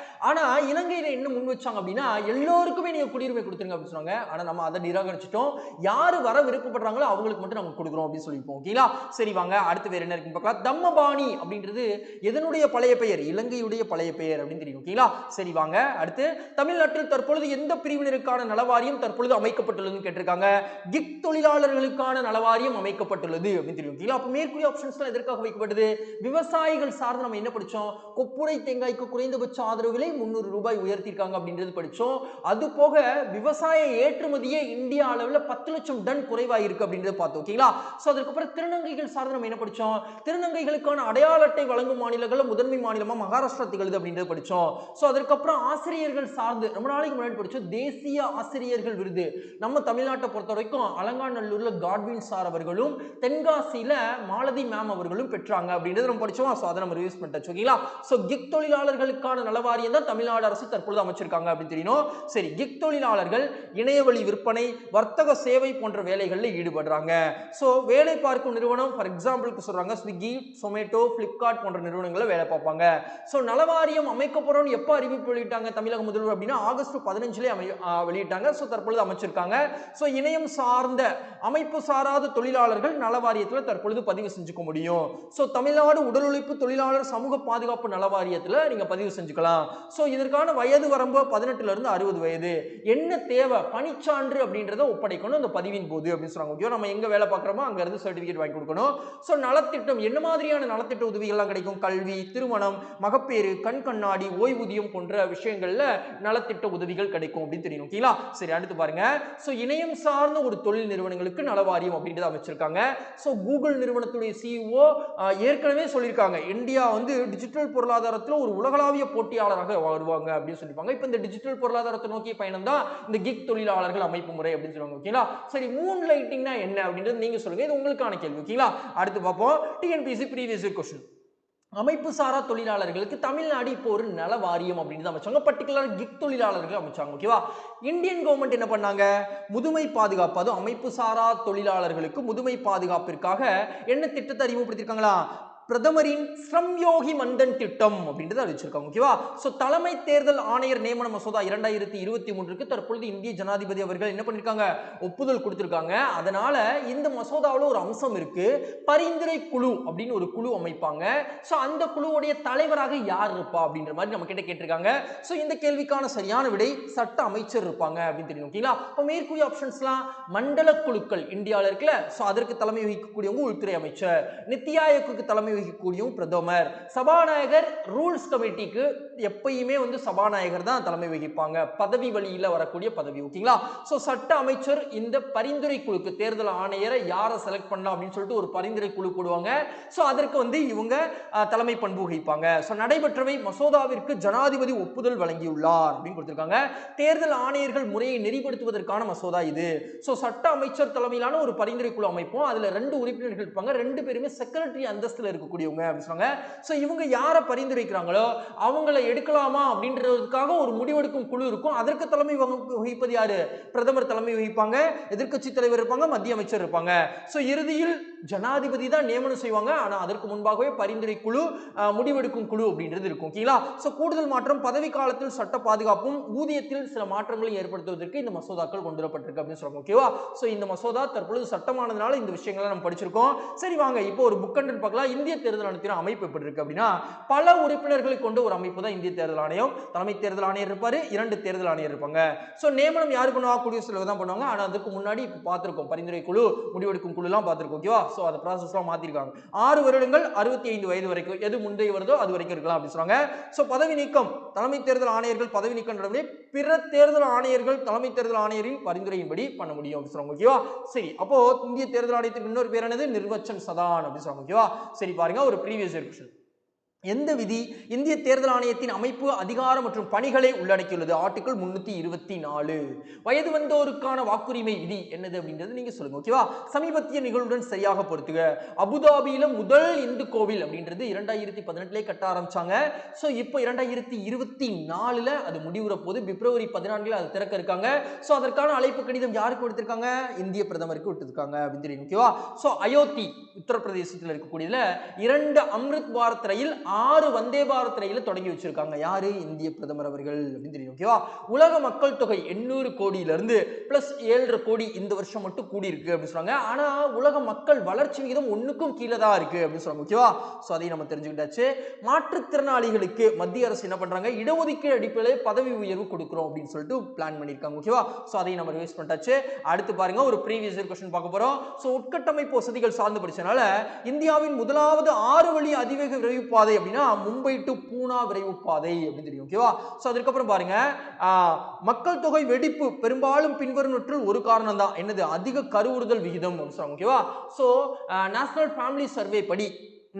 B: ஆனா இலங்கையில என்ன முன் வச்சாங்க அப்படின்னா, எல்லோருக்குமே நீங்க குடியுரிமை கொடுத்துருங்க அப்படின்னு சொன்னாங்க. ஆனா நம்ம அதை நிராகரிச்சிட்டோம். யாரு வர விருப்பப்படுறாங்களோ அவங்களுக்கு மட்டும் நம்ம கொடுக்குறோம் அப்படின்னு சொல்லிப்போம். ஓகேங்களா? சரி வாங்க அடுத்து வேற என்ன இருக்குன்னு பார்க்கலாம். தம்மபாணி அப்படின்றது எதனுடைய பழைய பெயர், இலங்கையுடைய பழைய பெயர் அப்படின்னு தெரியும். ஓகேங்களா? சரி வாங்க அடுத்து, தமிழ்நாட்டில் தற்பொழுது எந்த பிரிவினருக்கான நலவாரியம் தற்பொழுது அமைக்கப்பட்டுள்ளதுன்னு கேட்டிருக்காங்க. கிக் தொழிலாளர்களுக்கான நலவாரியம் அமைக்கப்பட்டுள்ளது அப்படின்னு தெரியும். ஓகேங்களா? அப்ப மேற்கூறிய ஆப்ஷன்ஸ்லாம் எதற்காக வைக்கப்பட்டது, விவசாயிகள் சார்ந்து நம்ம என்ன படிச்சோம், கொப்புரை தேங்காய்க்கு குறைந்தபட்ச ஆதரவு விலை $300 உயர்த்திருக்காங்க அப்படின்றது படிச்சோம். அது போக விவசாய ஏற்றுமதியே இந்தியா அளவில் 10 லட்சம் டன் குறைவாயிருக்கு அப்படின்றத பார்த்தோம். ஓகேங்களா? சோ அதுக்கப்புறம் திருநங்கைகள் சார்ந்து நம்ம என்ன படிச்சோம், திருநங்கைகளுக்கான அடையாள அட்டை வழங்கும் மாநிலங்கள்ல முதன்மை மாநிலமா மகாராஷ்டிரா திகழுது அப்படின்றத படிச்சோம். சோ அதுக்கப்புறம் ஆசிரியர்கள் சார்ந்து ரொம்ப நாளைக்கு முன்னாடி படிச்சோம், தேசிய ஆசிரியர்கள் விருது நம்ம தமிழ்நாட்டை பொறுத்த வரைக்கும் அலங்காநல்லூர்ல காட்வின் சார் அவர்களும் தென்காசியில மாலதி மேம் அவர்களும் பெற்றாங்க அப்படின்றது நம்ம படிச்சோம். சோ அதை நம்ம ரிவைஸ் பண்ணிட்டோம். ஓகேங்களா? சோ கிக் தொழிலாளர்களுக்கான நலவாரியம் தான் தமிழ்நாடு அரசு தற்பொழுது அமைச்சிருக்காங்க அப்படின்னு தெரியணும். சரி, கிக் தொழிலாளர்கள் இணையவழி விற்பனை, வர்த்தக சேவை போன்ற வேலைகளில் ஈடுபடுறாங்க. ஸோ வேலை பார்க்கும் நிறுவனம் ஃபார் எக்ஸாம்பிளுக்கு சொல்றாங்க ஸ்விக்கி, சொமேட்டோ, பிளிப்கார்ட் போன்ற நிறுவனங்களில் வேலை பார்ப்பாங்க. ஸோ நலவாரியம் அமைக்கப்படும் எப்போ அறிவிப்பு வெளியிட்டாங்க தமிழக முதல்வர் அப்படின்னா ஆகஸ்ட் 15 வெளியிட்டாங்க. ஸோ தற்பொழுது அமைச்சிருக்காங்க. ஸோ இணையம் சார்ந்த அமைப்பு சாராத தொழிலாளர்கள் நலவாரியத்தில் தற்பொழுது பதிவு செஞ்சுக்க முடியும். ஸோ தமிழ்நாடு உடல் உழைப்பு தொழிலாளர் சமூக பாதுகாப்பு நலவாரியத்தில் நீங்க பதிவு செஞ்சுக்கலாம். ஸோ இதற்கான வயது வரம்பு 18 இருந்து 60 வயது. என்ன தேவை? பணிச்சான்று அப்படின்றத ஒப்படைக்கணும் அந்த பதிவின் போது அப்படின்னு சொல்றாங்க. நம்ம எங்க வேலை பார்க்குறோமோ அங்க இருந்து சர்டிபிகேட் வாங்கி கொடுக்கணும். ஸோ நலத்திட்டம் என்ன மாதிரியான நலத்திட்ட உதவிகள்லாம் கிடைக்கும்? கல்வி, திருமணம், மகப்பேறு, கண் கண்ணாடி, ஓய்வூதியம் போன்ற விஷயங்கள்ல நலத்திட்ட உதவிகள் கிடைக்கும் அப்படின்னு தெரியும். ஓகேங்களா? சரி, அடுத்து பாருங்க. ஸோ இணையம் சார்ந்த ஒரு தொழில் நிறுவனங்களுக்கு நலவாரியம் அப்படின்றத அமைச்சிருக்காங்க. ஸோ கூகுள் நிறுவனத்துடைய சிஇஓ ஏற்கனவே சொல்லியிருக்காங்க இந்தியா வந்து டிஜிட்டல் பொருளாதாரத்தில் ஒரு உலகளாவிய போட்டியாளராக வருவாங்க அப்படின்னு சொல்லியிருப்பாங்க. இப்போ இந்த டிஜிட்டல் பொருளாதாரத்தை நோக்கிய பயணம் தான் இந்த கிக் தொழிலாளர்கள் அமைப்பு முறை அப்படின்னு சொல்லுவாங்க. ஓகேங்களா? சரி, மூன் லைட்டிங்னா என்ன அப்படின்றது நீங்க சொல்லுங்க. இது உங்களுக்கான கேள்வி. ஓகேங்களா? அடுத்து பார்ப்போம். TNPSC previous year question. அமைப்பு சாரா தொழிலாளர்களுக்கு தமிழ்நாடு இப்போ ஒரு நல வாரியம் அப்படின்னு அமைச்சாங்க. பர்டிகுலர் கிக் தொழிலாளர்கள் அமைச்சாங்க. ஓகேவா? இந்தியன் கவர்மெண்ட் என்ன பண்ணாங்க? முதுமை பாதுகாப்பு, அது அமைப்பு சாரா தொழிலாளர்களுக்கு முதுமை பாதுகாப்பிற்காக என்ன திட்டத்தை அறிமுகப்படுத்திருக்காங்களா? பிரதமரின் ஸ்ரம்யோகி மந்தன் திட்டம் அப்படின்றத அறிவிச்சிருக்காங்க. ஓகேவா? சோ தலைமை தேர்தல் ஆணையர் நியமன மசோதா 2023க்கு தற்பொழுது இந்திய ஜனாதிபதி அவர்கள் என்ன பண்ணிருக்காங்க? ஒப்புதல் கொடுத்திருக்காங்க. அதனால இந்த மசோதாவில் ஒரு அம்சம் இருக்கு. பரிந்துரை குழு அப்படின்னு ஒரு குழு அமைப்பாங்க. சோ அந்த குழுவுடைய தலைவராக யார் இருப்பா அப்படின்ற மாதிரி நம்ம கிட்ட கேட்டிருக்காங்க. சோ இந்த கேள்விக்கான சரியான விடை சட்ட அமைச்சர் இருப்பாங்க அப்படின்னு தெரியும். ஓகேங்களா? இப்போ மேற்கூறிய ஆப்ஷன்ஸ்லாம் மண்டல குழுக்கள் இந்தியாவில் இருக்குல்ல, சோ அதற்கு தலைமை வகிக்கக்கூடியவங்க உள்துறை அமைச்சர், நித்தி ஆயோக்கு தலைமை வகிக்கக்கூடிய பிரதமர், சபாநாயகர் ரூல்ஸ் கமிட்டிக்கு எப்பயுமே வந்து சபாநாயகர் தான் தலைமை வகிப்பாங்க. பதவி வழியில வரக்கூடிய பதவி. ஓகேங்களா? சோ சட்ட அமைச்சர் இந்த பரிந்துரை குழுக்கு தேர்தல் ஆணையரை யாரை செலக்ட் பண்ணலாம் அப்படின்னு சொல்லிட்டு ஒரு பரிந்துரை குழு போடுவாங்க. சோ அதற்கு வந்து இவங்க தலைமை பண்பு வகிப்பாங்க. சோ நடைபெற்றவை மசோதாவிற்கு ஜனாதிபதி ஒப்புதல் வழங்கியுள்ளார் அப்படின்னு கொடுத்திருக்காங்க. தேர்தல் ஆணையர்கள் முறையை நெறிப்படுத்துவதற்கான மசோதா இது. சோ சட்ட அமைச்சர் தலைமையிலான ஒரு பரிந்துரை குழு அமைப்போம். அதுல 2 உறுப்பினர்கள் இருப்பாங்க. 2 பேருமே செக்ரட்டரி அந்தஸ்துல இருக்கு கூடியவங்க அப்படின்னு சொன்னாங்க. சோ இவங்க யாரை பரிந்துரைக்கிறாங்களோ அவங்களை எடுக்கலாமா அப்படின்றதுக்காக ஒரு முடிவெடுக்கும் குழு இருக்கும். அதற்கு தலைமை வகிப்பது யாரு? பிரதமர் தலைமை வகிப்பாங்க. எதிர்க்கட்சி தலைவர் இருப்பாங்க, மத்திய அமைச்சர் இருப்பாங்க. சோ இறுதியில் ஜனாதிபதி தான் நியமனம் செய்வாங்க. ஆனா அதற்கு முன்பாகவே பரிந்துரை குழு, முடிவெடுக்கும் குழு அப்படின்றது இருக்கும். ஓகேங்களா? சோ கூடுதல் மாற்றம் பதவி காலத்தில் சட்ட பாதுகாப்பும் ஊதியத்தில் சில மாற்றங்களை ஏற்படுத்துவதற்கு இந்த மசோதாக்கள் கொண்டு வரப்பட்டிருக்கு அப்படின்னு சொல்றாங்க. ஓகேவா? சோ இந்த மசோதா தற்பொழுது சட்டமானதுனால இந்த விஷயங்களை நம்ம படிச்சிருக்கோம். சரி, வாங்க இப்போ ஒரு புக் கண்டென்ட் பார்க்கலாம். இந்திய தேர்தல் ஆணையத்தின் அமைப்பு எப்படி இருக்கு அப்படின்னா, பல உறுப்பினர்களை கொண்ட ஒரு அமைப்பு தான் இந்திய தேர்தல் ஆணையம். தலைமை தேர்தல் ஆணையர் இருப்பாரு, 2 தேர்தல் ஆணையர் இருப்பாங்க. சோ நியமனம் யாரு பண்ணுவா? குடியரசுத் தான் பண்ணுவாங்க. ஆனா அதுக்கு முன்னாடி இப்ப பார்த்திருக்கோம் பரிந்துரை குழு, முடிவெடுக்கும் குழு எல்லாம் பார்த்திருக்கோம். ஓகேவா? சோ அந்த ப்ராசஸ்லாம் மாத்திருக்காங்க. 6 வருடங்கள் 65 வயது வரைக்கும் எது முந்தைய வருதோ அது வரைக்கும் இருக்கலாம் அப்படி சொல்றாங்க. சோ பதவி நீக்கம், தலைமை தேர்தல் ஆணையர்கள் பதவி நீக்கம் பிற தேர்தல் ஆணையர்கள் தலைமை தேர்தல் ஆணையரின் பரிந்துரையின்படி பண்ண முடியும் அப்படி சொல்றாங்க. ஓகேவா? சரி, அப்போ இந்திய தேர்தல் ஆணையத்தின் இன்னொரு பேர் என்னது? நிர்வச்சன் சதான் அப்படி சொல்றாங்க. ஓகேவா? சரி, பாருங்க ஒரு ப்ரீவியஸ் இயர் क्वेश्चन. எந்த விதி இந்திய தேர்தல் ஆணையத்தின் அமைப்பு அதிகாரம் மற்றும் பணிகளை உள்ளடக்கியுள்ளது? ஆர்டிகிள் 324. வயது வந்தோருக்கான வாக்குரிமை விதி என்னது அப்படின்றது நீங்க சொல்லுங்க. ஓகேவா? சமீபத்திய நிகழ்வுடன் சரியாக பொறுத்துக. அபுதாபியில முதல் இந்து கோவில் அப்படின்றது 2018 கட்ட ஆரம்பிச்சாங்க. சோ இப்போ 2024 அது முடிவுற போது பிப்ரவரி 14 அது திறக்க இருக்காங்க. சோ அதற்கான அழைப்பு கடிதம் யாருக்கு கொடுத்திருக்காங்க? இந்திய பிரதமருக்கு விட்டுருக்காங்க அப்படின்னு தெரியும். ஓகேவா? சோ அயோத்தி உத்தரப்பிரதேசத்தில் இருக்கக்கூடியதுல 2 அம்ருத் பாரத் ரயில், 6 வந்தே பாரத் ரயில தொடங்கி வச்சிருக்காங்க. யாரு? இந்திய பிரதமர் அவர்கள் அப்படின்னு தெரியும். ஓகேவா? உலக மக்கள் தொகை 800 கோடியில இருந்து பிளஸ் 7.5 கோடி இந்த வருஷம் மட்டும் கூடி இருக்கு அப்படின்னு சொல்றாங்க. ஆனா உலக மக்கள் வளர்ச்சி விகிதம் 1க்கும் கீழே தான் இருக்கு அப்படின்னு சொல்றாங்க. ஓகேவா? சோ அதையும் நம்ம தெரிஞ்சுக்கிட்டாச்சு. மாற்றுத்திறனாளிகளுக்கு மத்திய அரசு என்ன பண்றாங்க? இடஒதுக்கீடு அடிப்படையில் பதவி உயர்வு கொடுக்கிறோம் அப்படின்னு சொல்லிட்டு பிளான் பண்ணிருக்காங்க. ஓகேவா? சோ அதையும் நம்ம ரிவைஸ் பண்ணிட்டாச்சு. அடுத்து பாருங்க ஒரு ப்ரீவியஸ் இயர் क्वेश्चन பார்க்க போறோம். சோ உட்கட்டமைப்பு வசதிகள் சார்ந்து படிச்சனால இந்தியாவின் முதலாவது 6 வழி அதிவேக விரைவு பாதை அப்படின்னா மும்பை டு பூனா விரைவு பாதை அப்படின்னு தெரியும். ஓகேவா? சோ அதுக்கு அப்புறம் பாருங்க, மக்கள் தொகை வெடிப்பு பெரும்பாலும் பின்வருவனவற்றில் ஒரு காரணம் தான். என்னது? அதிக கருவுறுதல் விகிதம். ஓகேவா? சோ நேஷனல் ஃபேமிலி சர்வே படி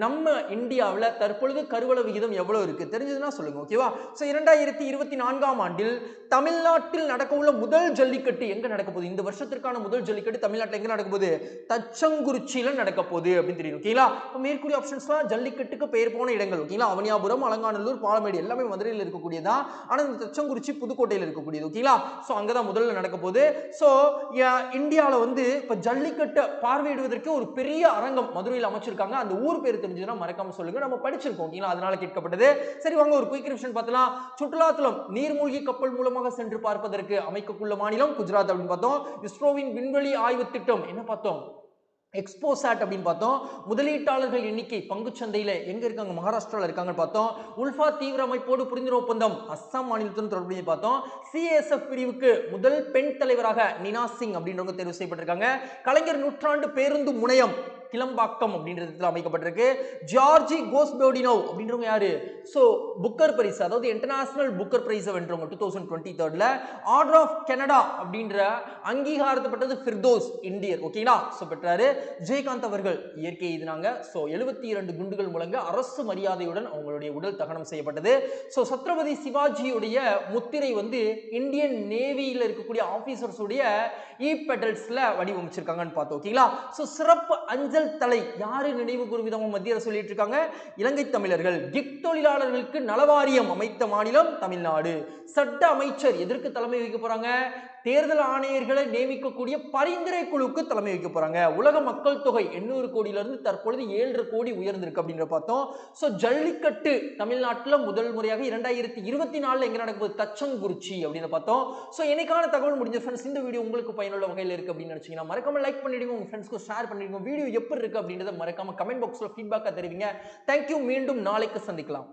B: நம்ம இந்தியாவில் தற்பொழுது கருவள விகிதம் எவ்வளவு இருக்கு தெரிஞ்சதுன்னா சொல்லுங்க. ஓகேவா? ஸோ 2024ஆம் ஆண்டில் தமிழ்நாட்டில் நடக்க உள்ள முதல் ஜல்லிக்கட்டு எங்க நடக்க போகுது? இந்த வருஷத்திற்கான முதல் ஜல்லிக்கட்டு தமிழ்நாட்டில் எங்க நடக்க போகுது? தச்சங்குறிச்சியில நடக்க போகுது அப்படின்னு தெரியும். ஓகேங்களா? மேற்கூறிய ஆப்ஷன்ஸ்லாம் ஜல்லிக்கட்டுக்கு பெயர் போன இடங்கள். ஓகேங்களா? அவனியாபுரம், அலங்காநல்லூர், பாலமேடு எல்லாமே மதுரையில் இருக்கக்கூடியதா. ஆனா இந்த தச்சங்குறிச்சி புதுக்கோட்டையில் இருக்கக்கூடியது. ஓகேங்களா? ஸோ அங்கதான் முதல்ல நடக்க போகுது. ஸோ இந்தியாவில் வந்து இப்ப ஜல்லிக்கட்டை பார்வையிடுவதற்கு ஒரு பெரிய அரங்கம் மதுரையில் அமைச்சிருக்காங்க. அந்த ஊர் பேர் தெரிஞ்சதுன்னா மறக்காம சொல்லுங்க. நம்ம படிச்சிருக்கோம். ஓகேங்களா? அதனால கேட்கப்பட்டது. சரி வாங்க ஒரு குயிக் ரிவிஷன் பார்த்தலாம். சுற்றுலாத்தலம் நீர்மூழ்கி கப்பல் மூலமாக சென்று பார்ப்பதற்கு அமைக்கக்குள்ள மாநிலம் குஜராத் அப்படின்னு பார்த்தோம். இஸ்ரோவின் விண்வெளி ஆய்வு திட்டம் என்ன பார்த்தோம்? எக்ஸ்போசாட் அப்படின்னு பார்த்தோம். முதலீட்டாளர்கள் எண்ணிக்கை பங்குச்சந்தையில எங்க இருக்காங்க? மகாராஷ்டிரால இருக்காங்கன்னு பார்த்தோம். உல்ஃபா தீவிர அமைப்போடு புரிந்துணர்வு ஒப்பந்தம் அஸ்ஸாம் மாநிலத்துடன் தொடர்புடைய பார்த்தோம். சிஎஸ்எஃப் பிரிவுக்கு முதல் பெண் தலைவராக நினா சிங் அப்படின்றவங்க தேர்வு செய்யப்பட்டிருக்காங்க. கலைஞர் நூற்றாண்டு பேருந்து முனையம் கிளம்பாக்கம் அப்படின்றதுல அமைக்கப்பட்டிருக்கு. ஜார்ஜி கோஸ்போடினோவ் அப்படின்றவங்க யாரு? சோ புக்கர் பிரைஸ், அதாவது இன்டர்நேஷனல் புக்கர் பிரைஸ் வென்றவங்க 2023ல. ஆர்டர் ஆஃப் கனடா அப்படின்ற அங்கீகாரத்தை பெற்றது ஃபிர்தோஸ் இந்தியர். ஓகேங்களா? சோ பெற்றாரு. ஜெயகாந்த் அவர்கள் இயற்கை எழுதினாங்க. சோ 72 குண்டுகள் முழங்க அரசு மரியாதையுடன் அவங்களுடைய உடல் தகனம் செய்யப்பட்டது. சோ சத்ரபதி சிவாஜியுடைய முத்திரை வந்து இந்தியன் நேவியில இருக்கக்கூடிய ஆபீசர்ஸ் உடைய பெடல்ஸ்ல வடிவமைச்சிருக்காங்கன்னு பார்த்தோம். ஓகேங்களா? சோ சிறப்பு அஞ்சல் தலை யாரு நினைவு கூறும் விதமா மத்திய அரசு சொல்லிட்டு இருக்காங்க? இலங்கை தமிழர்கள். கிக் தொழிலாளர்களுக்கு நலவாரியம் அமைத்த மாநிலம் தமிழ்நாடு. சட்ட அமைச்சர் எதற்கு தலைமை வைக்க போறாங்க? தேர்தல் ஆணையர்களை நியமிக்கக்கூடிய பரிந்துரை குழுக்கு தலைமை வைக்க போறாங்க. உலக மக்கள் தொகை 800 கோடியிலிருந்து தற்பொழுது 7.5 கோடி உயர்ந்திருக்கு அப்படின்ற பார்த்தோம். சோ ஜல்லிக்கட்டு தமிழ்நாட்டில் முதல் முறையாக 2024 எங்க நடக்குது? தச்சங்குறிச்சி அப்படின்னு பார்த்தோம். சோ இன்னைக்கான தகவல் முடிஞ்ச ஃப்ரெண்ட்ஸ். இந்த வீடியோ உங்களுக்கு பயனுள்ள வகையில் இருக்கு அப்படின்னு நினைச்சீங்கன்னா மறக்காம லைக் பண்ணிடுங்க, உங்க ஃப்ரெண்ட்ஸ்க்கு ஷேர் பண்ணிடுங்க. வீடியோ எப்படி இருக்கு அப்படின்றத மறக்காம கமெண்ட் பாக்ஸ்ல ஃபீட்பேக்கா தெரிவிங்க. தேங்க்யூ. மீண்டும் நாளைக்கு சந்திக்கலாம்.